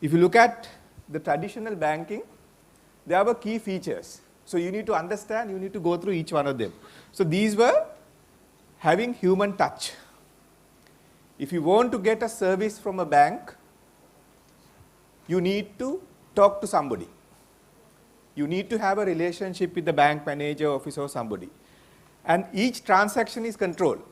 If you look at the traditional banking, there were key features. So you need to understand, you need to go through each one of them. So these were having human touch. If you want to get a service from a bank, you need to talk to somebody. You need to have a relationship with the bank manager, officer, or somebody. And each transaction is controlled.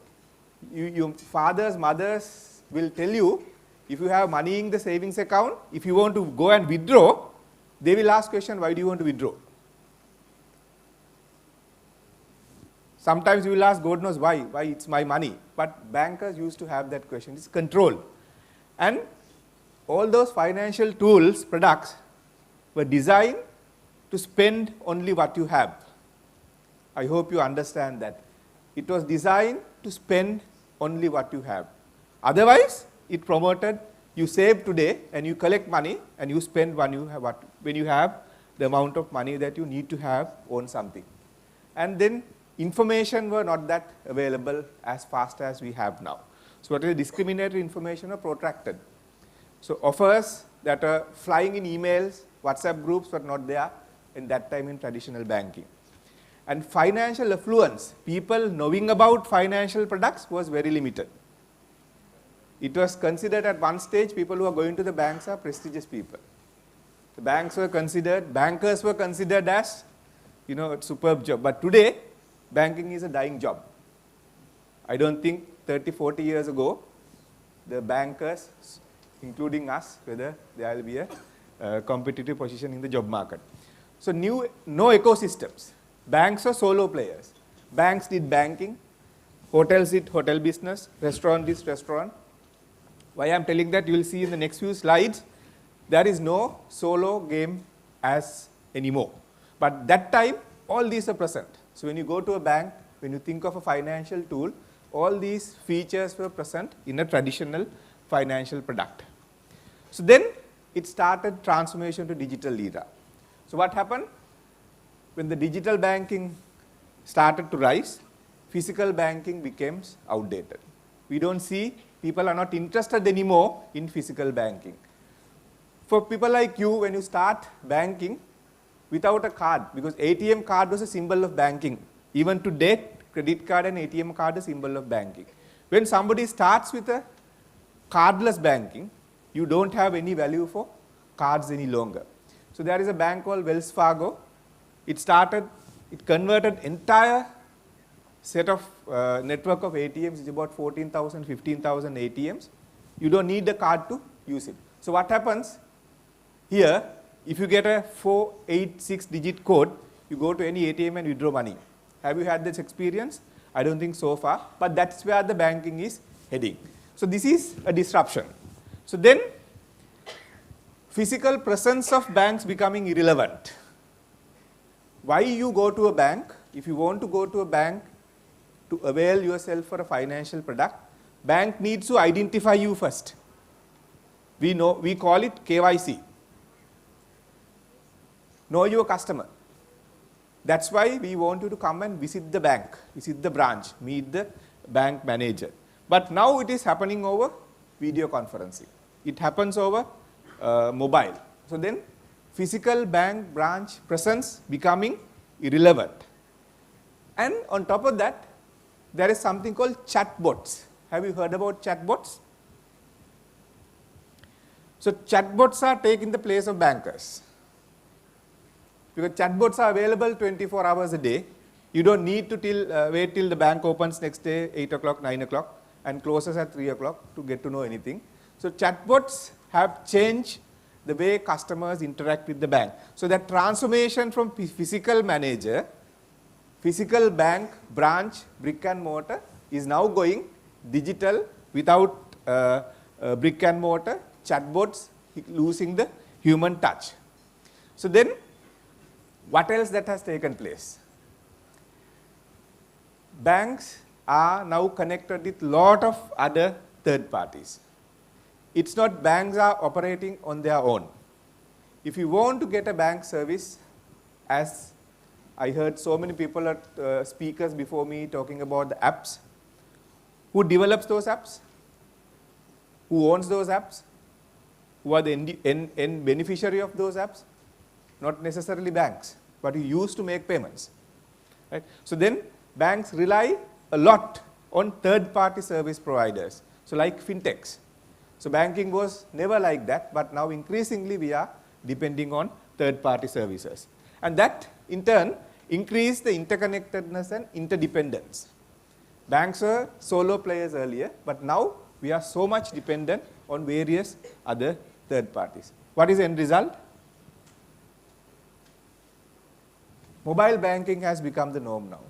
Your fathers, mothers will tell you, if you have money in the savings account, if you want to go and withdraw, they will ask question, why do you want to withdraw? Sometimes you will ask, God knows why it's my money. But bankers used to have that question, it's control. And all those financial tools, products, were designed to spend only what you have. I hope you understand that. It was designed to spend only what you have. Otherwise, it promoted you save today and you collect money and you spend when you have the amount of money that you need to have on something. And then information were not that available as fast as we have now. So what is discriminatory information are protracted. So offers that are flying in emails, WhatsApp groups were not there in that time in traditional banking. And financial affluence, people knowing about financial products was very limited. It was considered at one stage, people who are going to the banks are prestigious people. The banks were considered, bankers were considered as, a superb job. But today, banking is a dying job. I don't think 30, 40 years ago, the bankers, including us, whether there will be a competitive position in the job market. So no ecosystems. Banks are solo players. Banks did banking, hotels did hotel business, restaurant did restaurant. Why I am telling that, you will see in the next few slides, there is no solo game as anymore. But that time, all these are present. So when you go to a bank, when you think of a financial tool, all these features were present in a traditional financial product. So then it started transformation to digital era. So what happened? When the digital banking started to rise, physical banking becomes outdated. We don't see, people are not interested anymore in physical banking. For people like you, when you start banking without a card, because ATM card was a symbol of banking. Even to date, credit card and ATM card is a symbol of banking. When somebody starts with a cardless banking, you don't have any value for cards any longer. So there is a bank called Wells Fargo. It converted entire set of network of ATMs, it's about 14,000, 15,000 ATMs. You don't need the card to use it. So what happens here, if you get a 486 digit code, you go to any ATM and withdraw money. Have you had this experience? I don't think so far, but that's where the banking is heading. So this is a disruption. So then, physical presence of banks becoming irrelevant. Why you go to a bank? If you want to go to a bank to avail yourself for a financial product, bank needs to identify you first. We call it KYC. Know your customer. That's why we want you to come and visit the bank, visit the branch, meet the bank manager. But now it is happening over video conferencing. It happens over mobile. So then physical bank branch presence becoming irrelevant. And on top of that, there is something called chatbots. Have you heard about chatbots? So chatbots are taking the place of bankers. Because chatbots are available 24 hours a day. You don't need to wait till the bank opens next day, 8 o'clock, 9 o'clock, and closes at 3 o'clock to get to know anything. So chatbots have changed the way customers interact with the bank. So that transformation from physical manager, physical bank, branch, brick and mortar is now going digital without brick and mortar, chatbots losing the human touch. So then, what else that has taken place? Banks are now connected with lot of other third parties. It's not banks are operating on their own. If you want to get a bank service, as I heard so many people, speakers before me talking about the apps, who develops those apps? Who owns those apps? Who are the end beneficiary of those apps? Not necessarily banks, but who use to make payments. Right? So then banks rely a lot on third-party service providers, so like fintechs. So banking was never like that, but now increasingly we are depending on third-party services. And that, in turn, increased the interconnectedness and interdependence. Banks were solo players earlier, but now we are so much dependent on various other third parties. What is the end result? Mobile banking has become the norm now.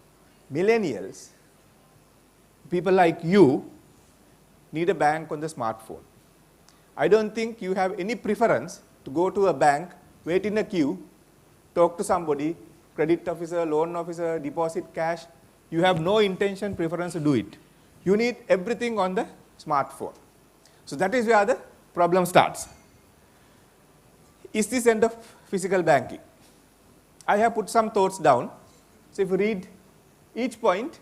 Millennials, people like you, need a bank on the smartphone. I don't think you have any preference to go to a bank, wait in a queue, talk to somebody, credit officer, loan officer, deposit cash, you have no intention, preference to do it. You need everything on the smartphone. So that is where the problem starts. Is this end of physical banking? I have put some thoughts down. So if you read each point,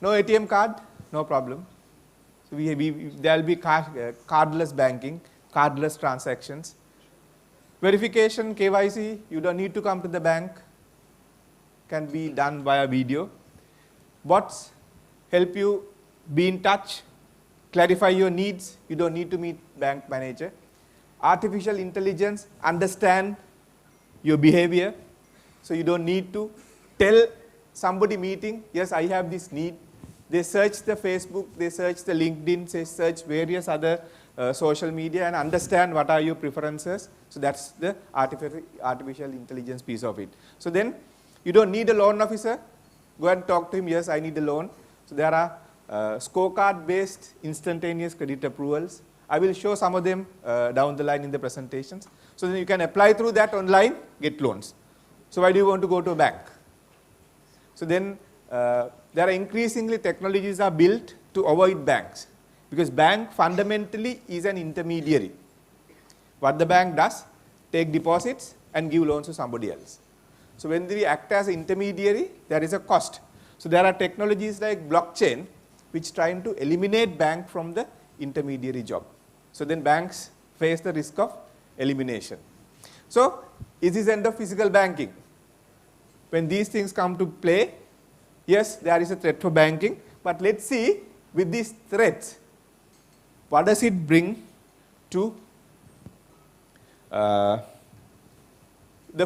no ATM card, no problem. So there will be cardless banking, cardless transactions. Verification, KYC, you don't need to come to the bank, can be done via video. Bots help you be in touch, clarify your needs, you don't need to meet bank manager. Artificial intelligence understand your behavior, so you don't need to tell somebody meeting, yes, I have this need. They search the Facebook, they search the LinkedIn, they search various other social media and understand what are your preferences. So that's the artificial intelligence piece of it. So then you don't need a loan officer. Go and talk to him, yes, I need a loan. So there are scorecard-based instantaneous credit approvals. I will show some of them down the line in the presentations. So then you can apply through that online, get loans. So why do you want to go to a bank? So then there are increasingly technologies are built to avoid banks, because bank fundamentally is an intermediary. What the bank does, take deposits and give loans to somebody else. So when we act as an intermediary, there is a cost. So there are technologies like blockchain which trying to eliminate bank from the intermediary job. So then banks face the risk of elimination. So is this end of physical banking? When these things come to play, yes, there is a threat for banking, but let's see with these threats, what does it bring to the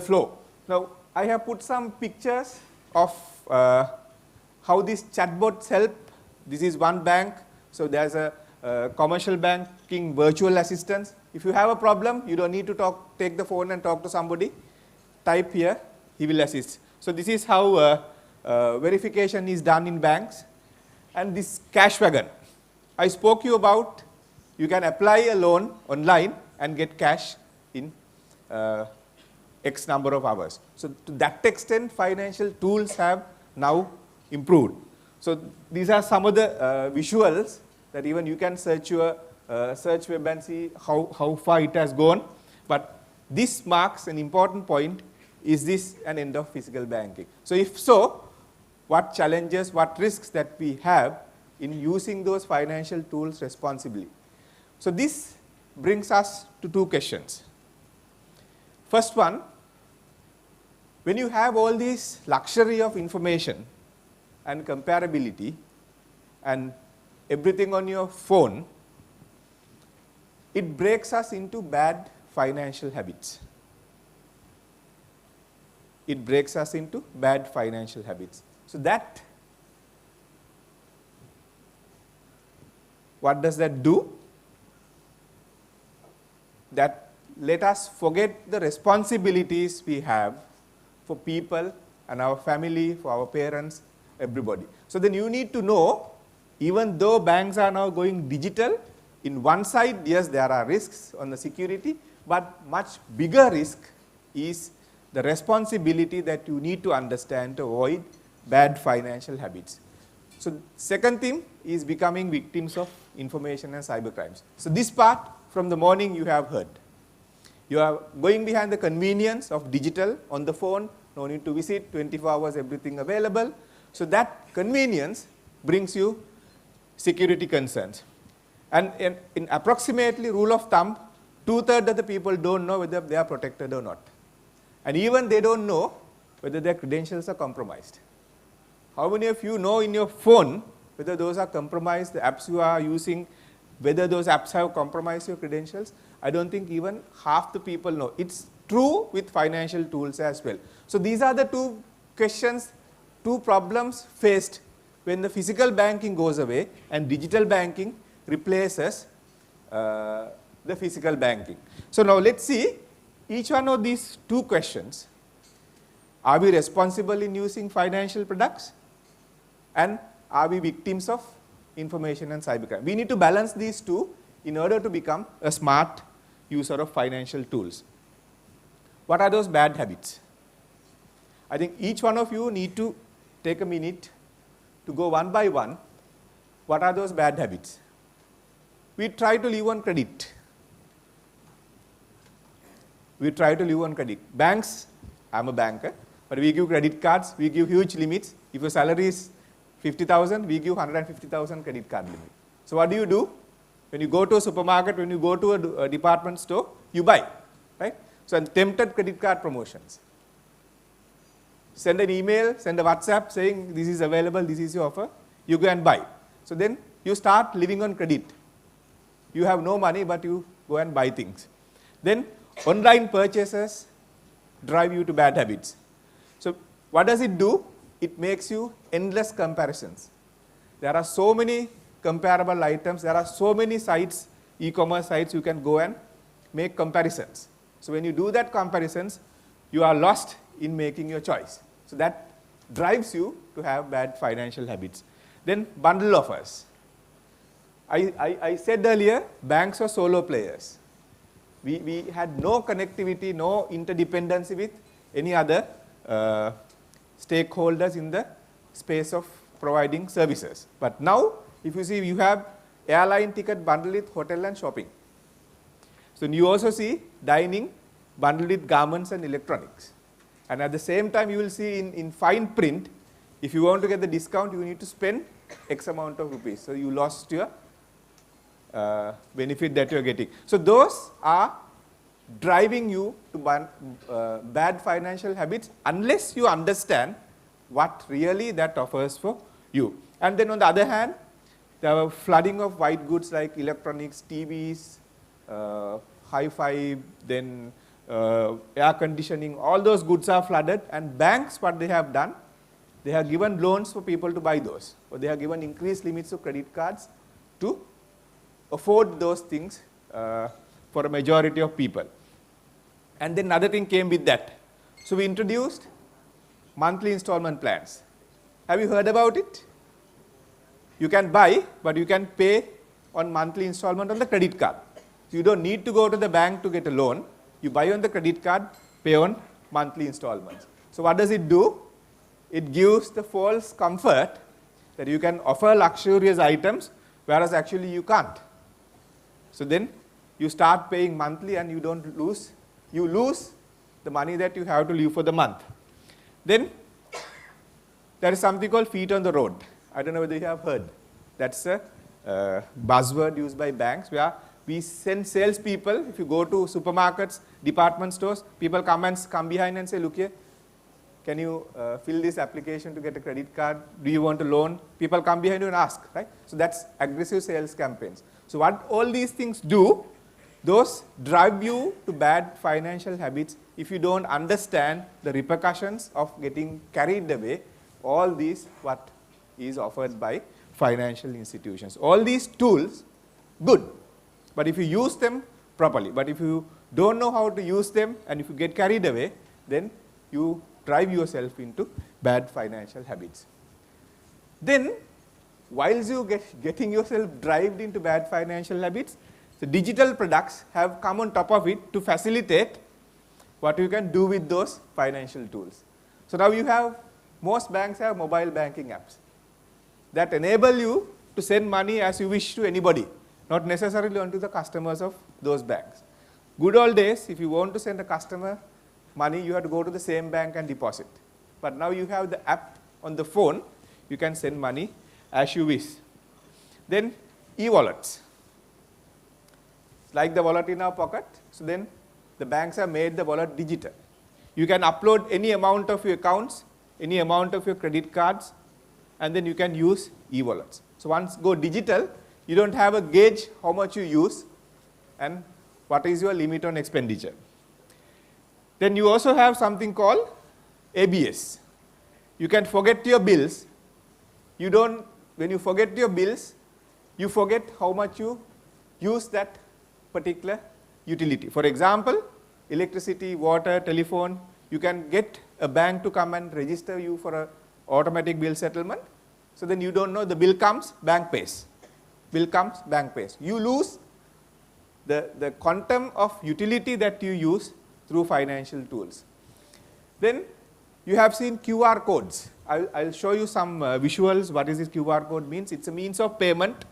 flow? Now, I have put some pictures of how these chatbots help. This is one bank, so there's a commercial banking virtual assistants. If you have a problem, you don't need to take the phone and talk to somebody. Type here, he will assist. So this is how verification is done in banks. And this cash wagon, I spoke you about, you can apply a loan online and get cash in X number of hours. So to that extent, financial tools have now improved. So these are some of the visuals that even you can search your search web and see how far it has gone. But this marks an important point. Is this an end of physical banking? So if so, what challenges, what risks that we have in using those financial tools responsibly? So this brings us to two questions. First one, when you have all this luxury of information and comparability and everything on your phone, it breaks us into bad financial habits. It breaks us into bad financial habits. So that, what does that do? That let us forget the responsibilities we have for people and our family, for our parents, everybody. So then you need to know, even though banks are now going digital, in one side, yes, there are risks on the security, but much bigger risk is the responsibility that you need to understand to avoid bad financial habits. So second thing is becoming victims of information and cyber crimes. So this part from the morning you have heard. You are going behind the convenience of digital on the phone, no need to visit, 24 hours everything available. So that convenience brings you security concerns. And in approximately rule of thumb, 2/3 of the people don't know whether they are protected or not. And even they don't know whether their credentials are compromised. How many of you know in your phone whether those are compromised, the apps you are using, whether those apps have compromised your credentials? I don't think even half the people know. It's true with financial tools as well. So these are the two questions, two problems faced when the physical banking goes away and digital banking replaces the physical banking. So now let's see each one of these two questions. Are we responsible in using financial products? And are we victims of information and cybercrime? We need to balance these two in order to become a smart user of financial tools. What are those bad habits? I think each one of you need to take a minute to go one by one, what are those bad habits? We try to live on credit. We try to live on credit. Banks, I'm a banker, but we give credit cards, we give huge limits. If your salary is 50,000, we give 150,000 credit card limit. So what do? When you go to a supermarket, when you go to a department store, you buy, right? So tempted credit card promotions. Send an email, send a WhatsApp saying this is available, this is your offer, you go and buy. So then you start living on credit. You have no money, but you go and buy things. Then online purchases drive you to bad habits. So what does it do? It makes you endless comparisons. There are so many comparable items, there are so many sites, e-commerce sites, you can go and make comparisons. So when you do that comparisons, you are lost in making your choice. So that drives you to have bad financial habits. Then bundle offers. I said earlier, banks are solo players. We had no connectivity, no interdependency with any other stakeholders in the space of providing services. But now, if you see, you have airline ticket bundled with hotel and shopping. So you also see dining bundled with garments and electronics. And at the same time, you will see in fine print, if you want to get the discount, you need to spend X amount of rupees. So you lost your benefit that you are getting. So those are driving you to bad financial habits unless you understand what really that offers for you. And then on the other hand, there are flooding of white goods like electronics, TVs, hi-fi, then air conditioning, all those goods are flooded, and banks, what they have done, they have given loans for people to buy those, or they have given increased limits of credit cards to afford those things for a majority of people. And then another thing came with that. So we introduced monthly installment plans. Have you heard about it? You can buy, but you can pay on monthly installment on the credit card. So you don't need to go to the bank to get a loan. You buy on the credit card, pay on monthly installments. So what does it do? It gives the false comfort that you can offer luxurious items, whereas actually you can't. So then you start paying monthly and you don't lose. You lose the money that you have to live for the month. Then there is something called feet on the road. I don't know whether you have heard. That's a buzzword used by banks where we send salespeople. If you go to supermarkets, department stores, people come behind and say, look here, can you fill this application to get a credit card? Do you want a loan? People come behind you and ask, right? So that's aggressive sales campaigns. So what all these things do, those drive you to bad financial habits if you don't understand the repercussions of getting carried away. All these what is offered by financial institutions. All these tools, good, but if you use them properly. But if you don't know how to use them and if you get carried away, then you drive yourself into bad financial habits. Then, whilst you getting yourself driven into bad financial habits, the digital products have come on top of it to facilitate what you can do with those financial tools. So now you have, most banks have mobile banking apps that enable you to send money as you wish to anybody, not necessarily onto the customers of those banks. Good old days, if you want to send a customer money, you have to go to the same bank and deposit. But now you have the app on the phone, you can send money as you wish. Then e-wallets, like the wallet in our pocket. So then the banks have made the wallet digital. You can upload any amount of your accounts, any amount of your credit cards, and then you can use e-wallets. So once go digital, you don't have a gauge how much you use and what is your limit on expenditure. Then you also have something called ABS. You can forget your bills. When you forget your bills, you forget how much you use that particular utility. For example, electricity, water, telephone, you can get a bank to come and register you for an automatic bill settlement. So then you don't know, the bill comes, bank pays. Bill comes, bank pays. You lose the quantum of utility that you use through financial tools. Then you have seen QR codes. I'll show you some visuals. What is this QR code means? It's a means of payment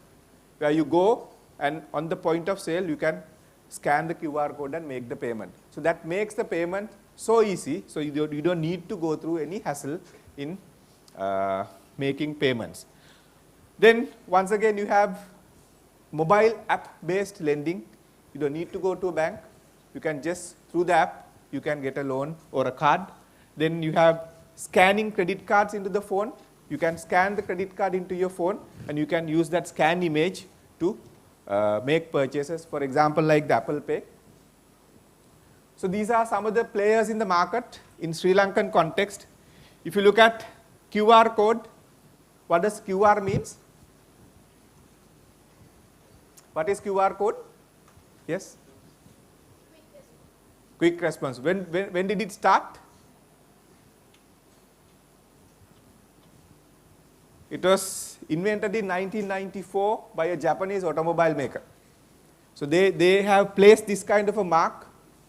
where you go and on the point of sale you can scan the QR code and make the payment. So that makes the payment so easy, so you don't need to go through any hassle in making payments. Then once again you have mobile app based lending. You don't need to go to a bank. You can just through the app you can get a loan or a card. Then you have scanning credit cards into the phone. You can scan the credit card into your phone and you can use that scanned image to make purchases, for example like the Apple Pay. So these are some of the players in the market in Sri Lankan context. If you look at QR code, what does QR means? What is QR code? Yes? Quick response. When did it start? It was invented in 1994 by a Japanese automobile maker. So they have placed this kind of a mark.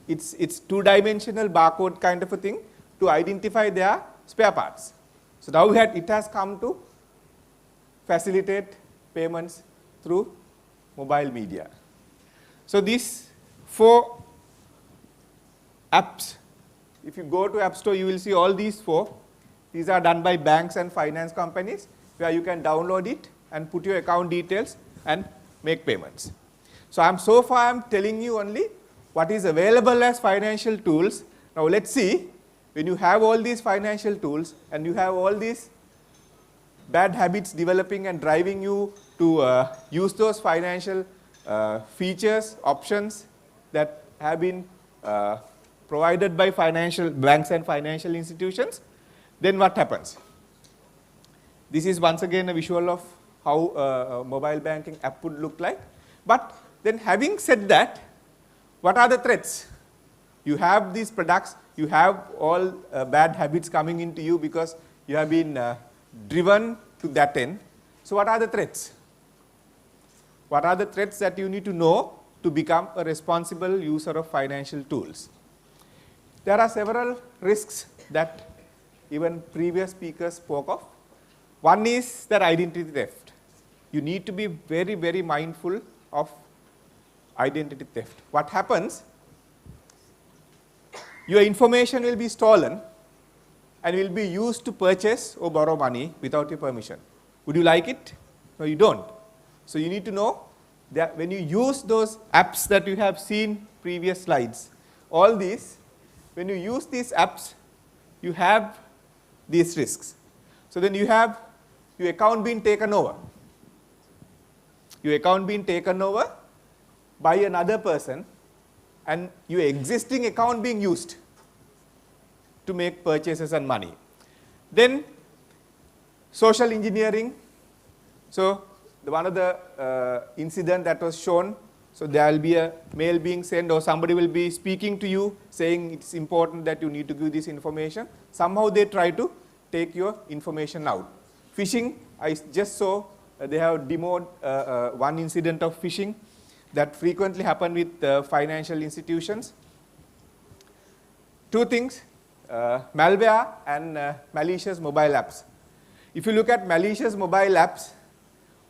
It's two-dimensional barcode kind of a thing to identify their spare parts. So now it has come to facilitate payments through mobile media. So these 4 apps, if you go to App Store, you will see all these 4. These are done by banks and finance companies where you can download it and put your account details and make payments. So so far I'm telling you only what is available as financial tools. Now let's see, when you have all these financial tools and you have all these bad habits developing and driving you to use those financial features, options that have been provided by financial banks and financial institutions, then what happens? This is once again a visual of how a mobile banking app would look like. But then having said that, what are the threats? You have these products, you have all bad habits coming into you because you have been driven to that end. So what are the threats? What are the threats that you need to know to become a responsible user of financial tools? There are several risks that even previous speakers spoke of. One is that identity theft. You need to be very, very mindful of identity theft. What happens? Your information will be stolen and will be used to purchase or borrow money without your permission. Would you like it? No, you don't. So you need to know that when you use those apps that you have seen previous slides, all these, when you use these apps, you have these risks. So then you have your account being taken over. Your account being taken over by another person and your existing account being used to make purchases and money. Then social engineering. So one of the incident that was shown, so there will be a mail being sent or somebody will be speaking to you saying it's important that you need to give this information. Somehow they try to take your information out. Phishing, I just saw they have demoed one incident of phishing that frequently happen with financial institutions. 2 things, malware and malicious mobile apps. If you look at malicious mobile apps,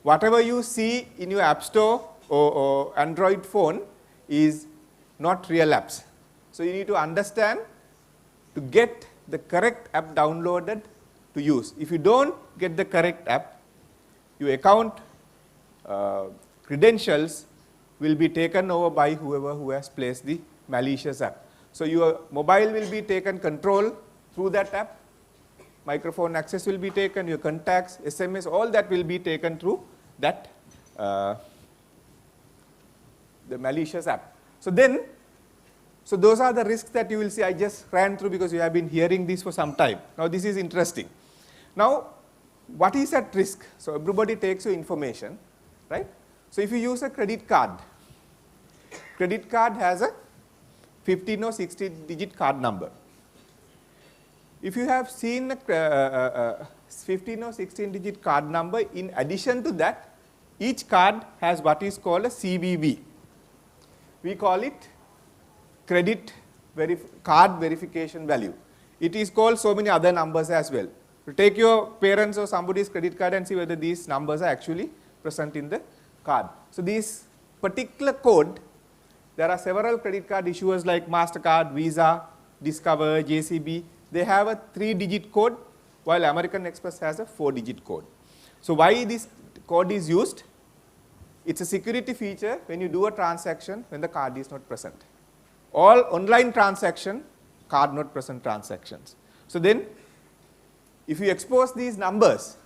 whatever you see in your App Store or Android phone is not real apps. So you need to understand to get the correct app downloaded to use. If you don't get the correct app, your account credentials will be taken over by whoever who has placed the malicious app. So your mobile will be taken control through that app, microphone access will be taken, your contacts, SMS, all that will be taken through that the malicious app. So those are the risks that you will see. I just ran through because you have been hearing this for some time. Now this is interesting. Now what is at risk? So everybody takes your information, right? So if you use a credit card has a 15 or 16 digit card number. If you have seen a 15 or 16 digit card number, in addition to that, each card has what is called a CVV. We call it card verification value. It is called so many other numbers as well. take your parents or somebody's credit card and see whether these numbers are actually present in the card. So these particular code, there are several credit card issuers like MasterCard, Visa, Discover, JCB. They have a 3-digit code, while American Express has a 4-digit code. So why this code is used? It's a security feature when you do a transaction when the card is not present. All online transaction, card not present transactions. So then, if you expose these numbers,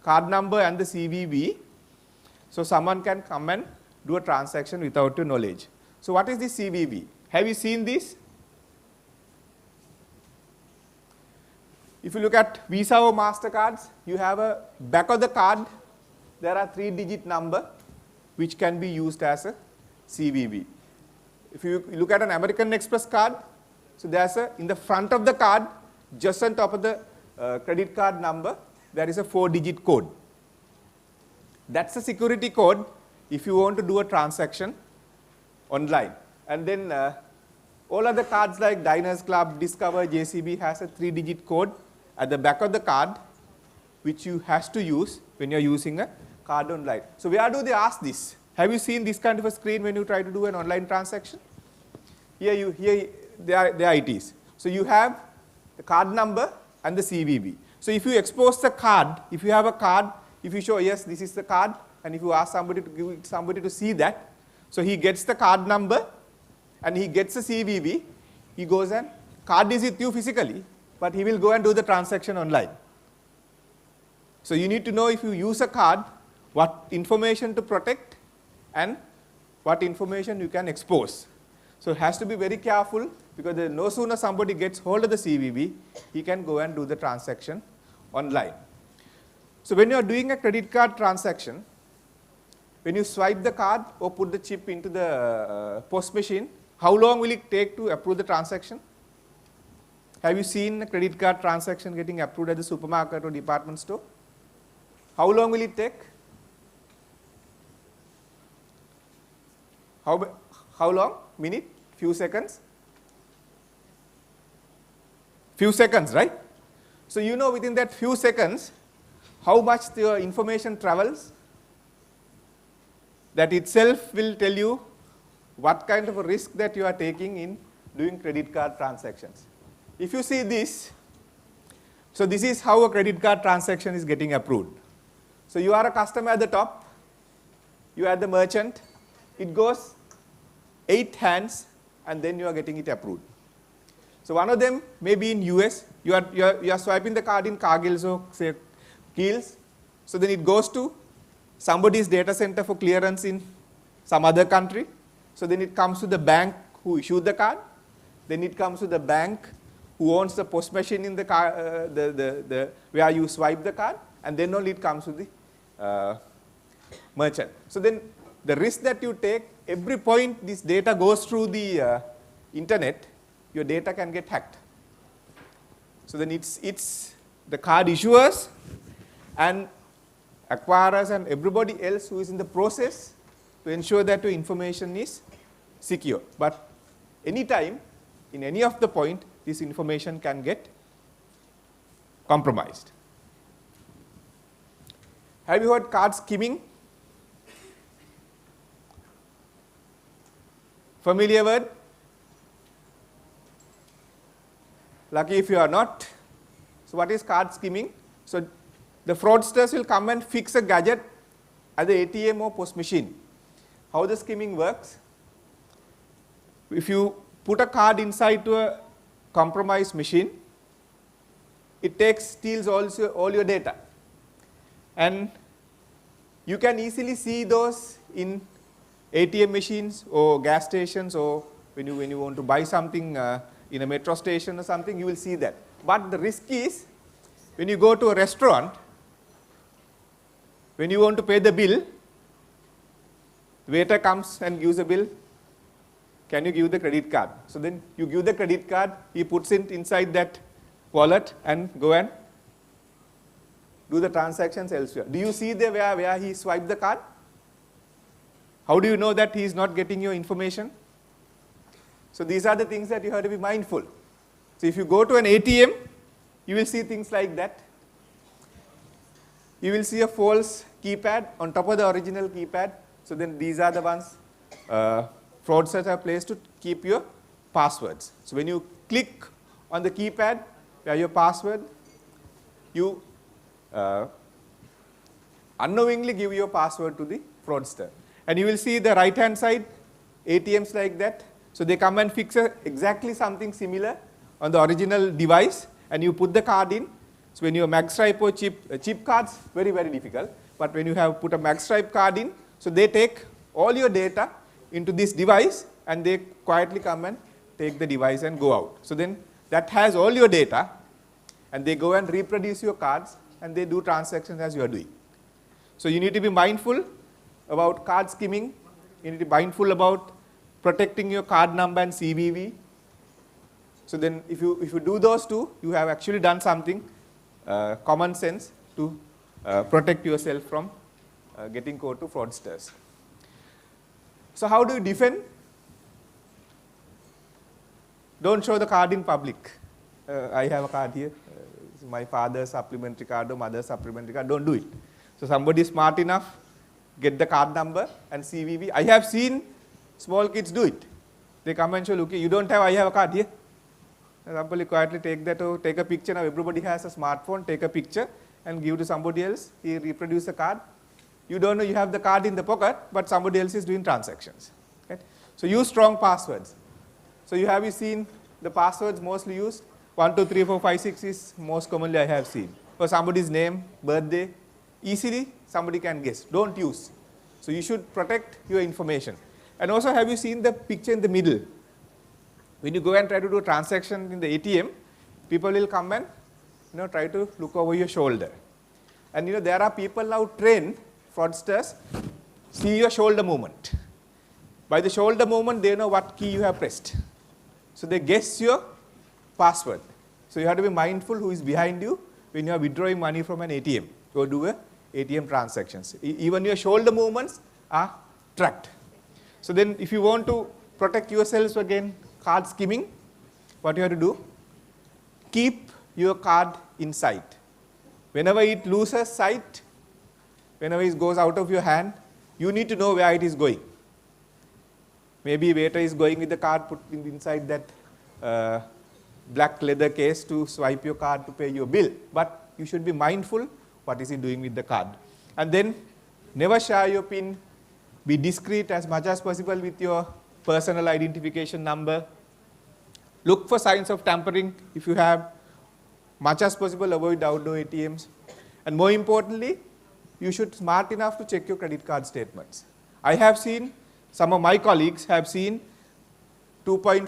card number and the CVV, so someone can come and do a transaction without your knowledge. So what is the CVV? Have you seen this? If you look at Visa or MasterCards, you have a back of the card, there are 3-digit number which can be used as a CVV. If you look at an American Express card, so there's a, in the front of the card, just on top of the credit card number, there is a 4-digit code. That's a security code if you want to do a transaction online. And then all other cards like Diners Club, Discover, JCB has a 3-digit code at the back of the card which you have to use when you're using a card online. So where do they ask this? Have you seen this kind of a screen when you try to do an online transaction? Here there it is. So you have the card number and the CVV. So if you expose the card, if you have a card, if you show yes this is the card, and if you ask somebody to give it somebody to see that, so he gets the card number and he gets the CVV, he goes and card is with you physically, but he will go and do the transaction online. So you need to know if you use a card, what information to protect and what information you can expose. So it has to be very careful, because no sooner somebody gets hold of the CVV, he can go and do the transaction online. So when you are doing a credit card transaction, when you swipe the card or put the chip into the POS machine, how long will it take to approve the transaction? Have you seen a credit card transaction getting approved at the supermarket or department store? How long will it take? How long? Minute? Few seconds? Few seconds, right? So you know within that few seconds how much your information travels. That itself will tell you what kind of a risk that you are taking in doing credit card transactions. If you see this, so this is how a credit card transaction is getting approved. So you are a customer at the top, you are the merchant, it goes 8 hands and then you are getting it approved. So one of them may be in US, you are swiping the card in Cargill's or say Keels, so then it goes to somebody's data center for clearance in some other country. So then it comes to the bank who issued the card, then it comes to the bank who owns the POS machine in the car, where you swipe the card, and then only it comes to the merchant. So then the risk that you take, every point this data goes through the internet, your data can get hacked. So then it's the card issuers and acquirers and everybody else who is in the process to ensure that your information is secure. But anytime, in any of the point, this information can get compromised. Have you heard card skimming? Familiar word? Lucky if you are not. So what is card skimming? So the fraudsters will come and fix a gadget at the ATM or POS machine. How the skimming works? If you put a card inside to a compromised machine, it steals also all your data. And you can easily see those in ATM machines or gas stations, or when you want to buy something in a metro station or something, you will see that. But the risk is, when you go to a restaurant, when you want to pay the bill, the waiter comes and gives a bill, can you give the credit card? So then you give the credit card, he puts it inside that wallet and go and do the transactions elsewhere. Do you see there where he swiped the card? How do you know that he is not getting your information? So these are the things that you have to be mindful. So if you go to an ATM, you will see things like that. you will see a false keypad on top of the original keypad. So then these are the ones fraudsters have placed to keep your passwords. So when you click on the keypad where your password, you unknowingly give your password to the fraudster. And you will see the right hand side ATMs like that. So they come and fix exactly something similar on the original device, and you put the card in. So when you have magstripe or chip cards, very, very difficult. But when you have put a magstripe card in, so they take all your data into this device, and they quietly come and take the device and go out. So then that has all your data, and they go and reproduce your cards, and they do transactions as you are doing. So you need to be mindful about card skimming. You need to be mindful about protecting your card number and CVV. So then if you do those two, you have actually done something common sense to protect yourself from getting caught to fraudsters. So how do you defend? Don't show the card in public. I have a card here. It's my father's supplementary card or mother's supplementary card. Don't do it. So somebody is smart enough, get the card number and CVV. I have seen small kids do it. They come and show, look, you don't have, I have a card here. And somebody quietly take that or take a picture. Now everybody has a smartphone, take a picture and give to somebody else. He reproduce the card. You don't know you have the card in the pocket, but somebody else is doing transactions. Okay? So use strong passwords. So you have seen the passwords mostly used? 1, 2, 3, 4, 5, 6 is most commonly I have seen. For somebody's name, birthday, easily somebody can guess. Don't use. So you should protect your information. And also, have you seen the picture in the middle? When you go and try to do a transaction in the ATM, people will come and try to look over your shoulder. And there are people now trained, fraudsters, see your shoulder movement. By the shoulder movement, they know what key you have pressed. So they guess your password. So you have to be mindful who is behind you when you are withdrawing money from an ATM or do a ATM transactions. Even your shoulder movements are tracked. So then if you want to protect yourselves against card skimming, what you have to do? Keep your card in sight. Whenever it loses sight, whenever it goes out of your hand, you need to know where it is going. Maybe waiter is going with the card put inside that black leather case to swipe your card to pay your bill. But you should be mindful what is he doing with the card. And then never share your PIN. Be discreet as much as possible with your personal identification number. Look for signs of tampering if you have. Much as possible avoid outdoor ATMs. And more importantly, you should be smart enough to check your credit card statements. I have seen, some of my colleagues have seen $2.5,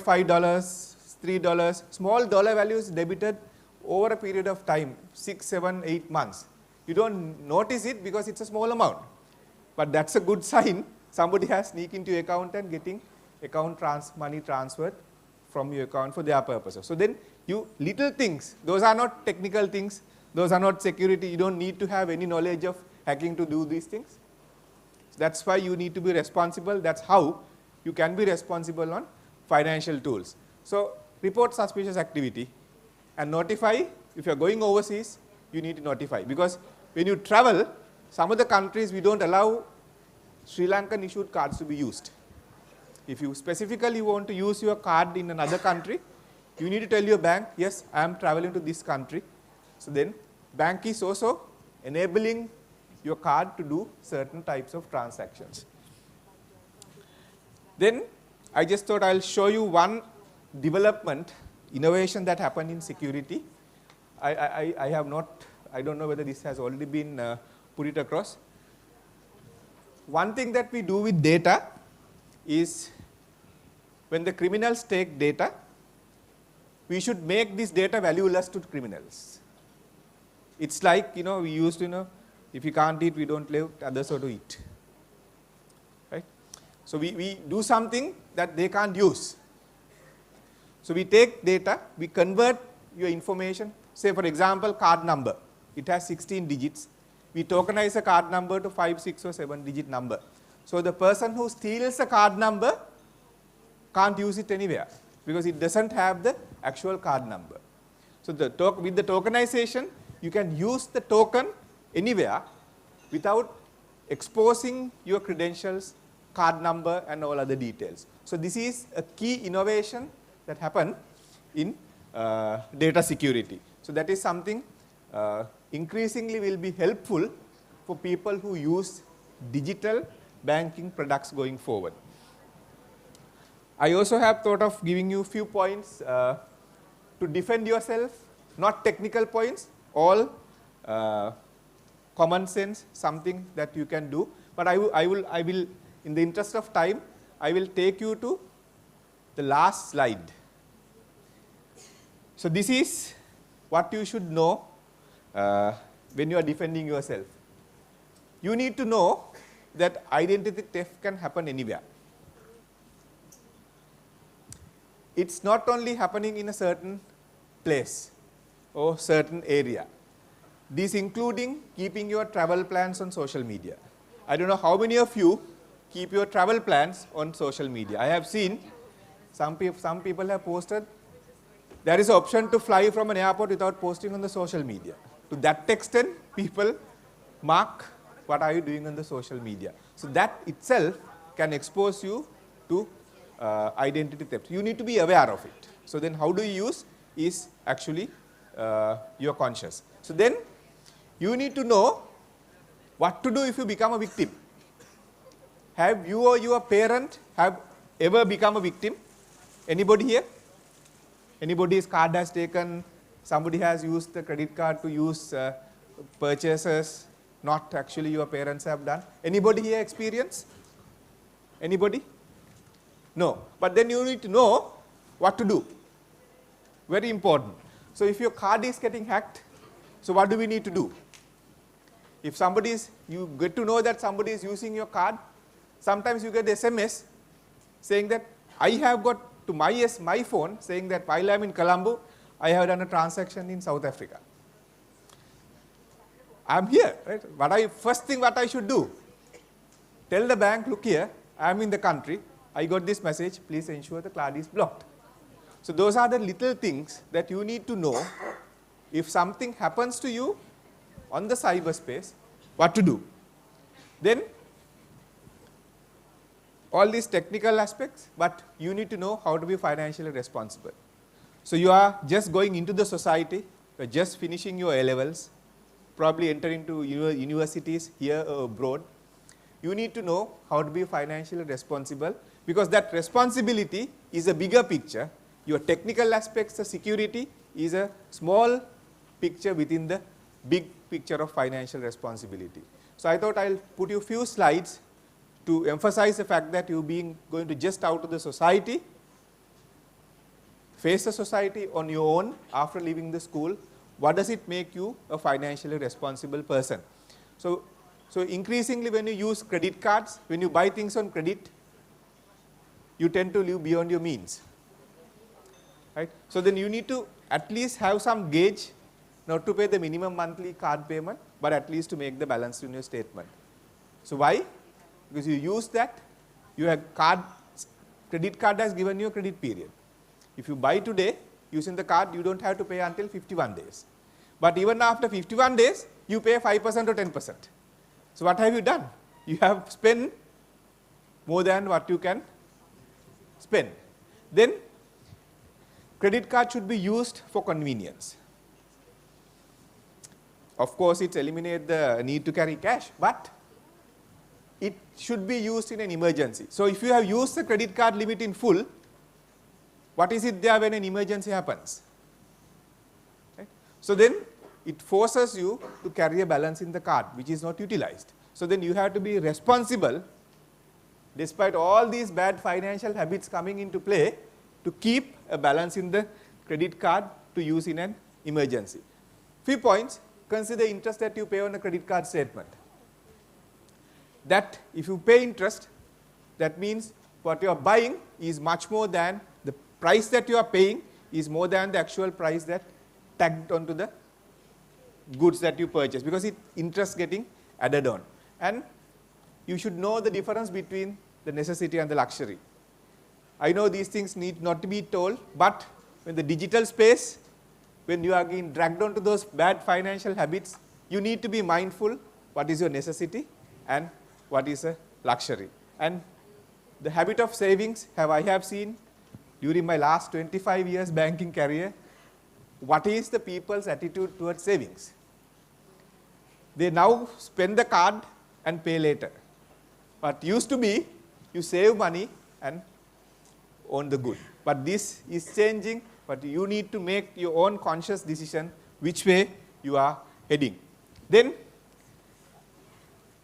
$3, small dollar values debited over a period of time, 6, 7, 8 months. You don't notice it because it's a small amount. But that's a good sign. Somebody has sneaked into your account and getting money transferred from your account for their purposes. So then you little things, those are not technical things, those are not security. You don't need to have any knowledge of hacking to do these things. So that's why you need to be responsible. That's how you can be responsible on financial tools. So report suspicious activity and notify. If you're going overseas, you need to notify. Because when you travel, some of the countries we don't allow Sri Lankan issued cards to be used. If you specifically want to use your card in another country, you need to tell your bank, yes, I am traveling to this country. So then bank is also enabling your card to do certain types of transactions. Then I just thought I'll show you one development, innovation that happened in security. I don't know whether this has already been put it across. One thing that we do with data is when the criminals take data, we should make this data valueless to criminals. It's like, we used to, if you can't eat, we don't let others to eat. Right? So we do something that they can't use. So we take data, we convert your information. Say, for example, card number. It has 16 digits. We tokenize a card number to 5, 6, or 7-digit number. So the person who steals a card number can't use it anywhere because it doesn't have the actual card number. So with the tokenization, you can use the token anywhere without exposing your credentials, card number and all other details. So this is a key innovation that happened in data security. So that is something increasingly will be helpful for people who use digital banking products going forward. I also have thought of giving you a few points to defend yourself, not technical points, all common sense, something that you can do. But I will, in the interest of time, I will take you to the last slide. So this is what you should know when you are defending yourself. You need to know that identity theft can happen anywhere. It's not only happening in a certain place or certain area. This including keeping your travel plans on social media. I don't know how many of you keep your travel plans on social media. I have seen some people have posted there is an option to fly from an airport without posting on the social media. To that extent, people mark what are you doing on the social media. So that itself can expose you to identity theft. You need to be aware of it. So then how do you use is actually you're conscious. So then you need to know what to do if you become a victim. Have you or your parent have ever become a victim? Anybody here? Anybody's card has taken, somebody has used the credit card to use purchases, not actually your parents have done. Anybody here experience? Anybody? No. But then you need to know what to do. Very important. So if your card is getting hacked, so what do we need to do? If somebody is, you get to know that somebody is using your card, sometimes you get SMS saying that I have got to my phone saying that while I am in Colombo, I have done a transaction in South Africa. I am here, right? First thing what I should do, tell the bank, look here, I am in the country, I got this message, please ensure the card is blocked. So those are the little things that you need to know. If something happens to you on the cyberspace, what to do. Then all these technical aspects, but you need to know how to be financially responsible. So you are just going into the society, you are just finishing your A-levels, probably entering into universities here or abroad. You need to know how to be financially responsible, because that responsibility is a bigger picture. Your technical aspects, the security, is a small picture within the big picture of financial responsibility. So I thought I'll put you a few slides to emphasize the fact that you going to just out of the society, face the society on your own after leaving the school. What does it make you a financially responsible person? So increasingly when you use credit cards, when you buy things on credit, you tend to live beyond your means. Right? So then you need to at least have some gauge, not to pay the minimum monthly card payment, but at least to make the balance in your statement. So why? Because you use that, you have credit card has given you a credit period. If you buy today using the card, you don't have to pay until 51 days. But even after 51 days, you pay 5% or 10%. So what have you done? You have spent more than what you can spend. Then credit card should be used for convenience. Of course, it eliminates the need to carry cash, but it should be used in an emergency. So if you have used the credit card limit in full, what is it there when an emergency happens? Right? So then it forces you to carry a balance in the card, which is not utilized. So then you have to be responsible, despite all these bad financial habits coming into play, to keep a balance in the credit card to use in an emergency. Few points. Consider interest that you pay on a credit card statement. That if you pay interest, that means what you are buying is much more than the price that you are paying is more than the actual price that tagged onto the goods that you purchase, because it interest getting added on. And you should know the difference between the necessity and the luxury. I know these things need not to be told, but when the digital space, when you are being dragged onto those bad financial habits, you need to be mindful what is your necessity and what is a luxury. And the habit of savings I have seen during my last 25 years banking career, what is the people's attitude towards savings? They now spend the card and pay later. But used to be, you save money and own the good. But this is changing, but you need to make your own conscious decision which way you are heading. Then,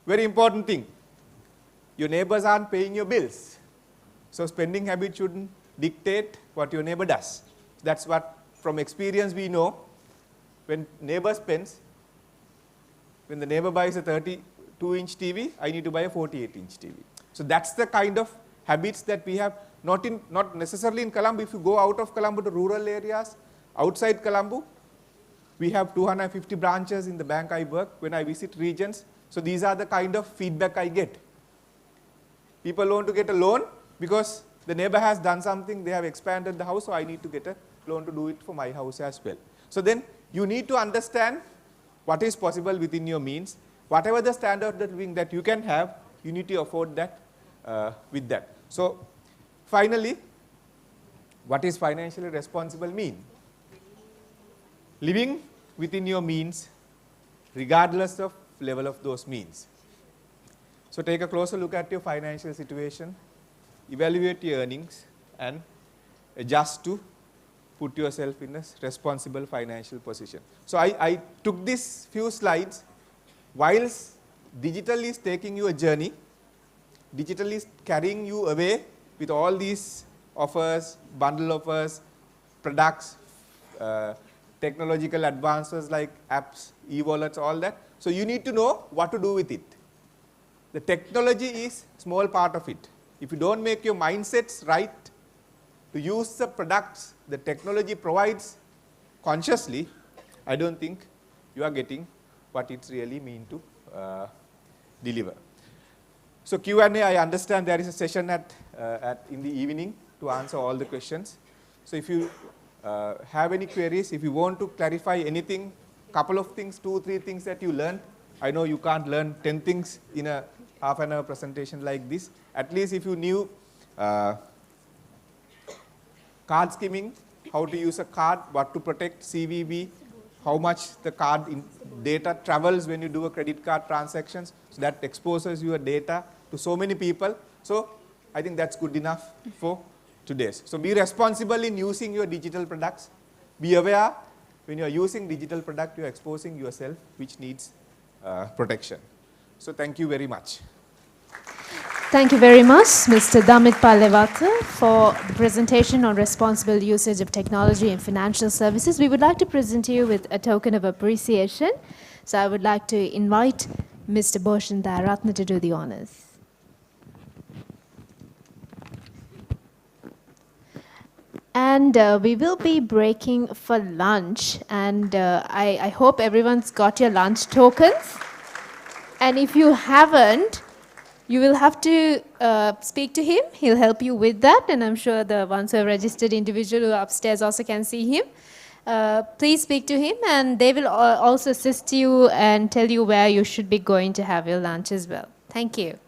very important thing, your neighbors aren't paying your bills. So spending habit shouldn't dictate what your neighbor does. That's what, from experience, we know. When neighbor spends, when the neighbor buys a 32-inch TV, I need to buy a 48-inch TV. So that's the kind of habits that we have, not necessarily in Colombo. If you go out of Colombo to rural areas, outside Colombo, we have 250 branches in the bank I work when I visit regions. So these are the kind of feedback I get. People want to get a loan because the neighbor has done something, they have expanded the house, so I need to get a loan to do it for my house as well. So then you need to understand what is possible within your means. Whatever the standard of living that you can have, you need to afford that with that. So finally, what is financially responsible mean? Living within your means regardless of level of those means. So take a closer look at your financial situation, evaluate your earnings and adjust to put yourself in a responsible financial position. So I took these few slides whilst digital is taking you a journey, digital is carrying you away with all these offers, bundle offers, products, technological advances like apps, e-wallets, all that. So you need to know what to do with it. The technology is a small part of it. If you don't make your mindsets right to use the products the technology provides consciously, I don't think you are getting what it's really mean to deliver. So Q&A, I understand there is a session in the evening to answer all the questions. So if you have any queries, if you want to clarify anything, couple of things, 2-3 things that you learned, I know you can't learn 10 things in a half an hour presentation like this. At least if you knew card skimming, how to use a card, what to protect, CVV, how much the card data travels when you do a credit card transactions, so that exposes your data to so many people. So I think that's good enough for today's. So be responsible in using your digital products. Be aware when you are using digital product, you are exposing yourself, which needs protection. So thank you very much. Thank you very much, Mr. Damit Palewata, for the presentation on responsible usage of technology in financial services. We would like to present you with a token of appreciation. So I would like to invite Mr. Bhushan Dayaratne to do the honors. And we will be breaking for lunch. And I hope everyone's got your lunch tokens. And if you haven't, you will have to speak to him. He'll help you with that. And I'm sure the ones who have registered individual who are upstairs also can see him. Please speak to him, and they will also assist you and tell you where you should be going to have your lunch as well. Thank you.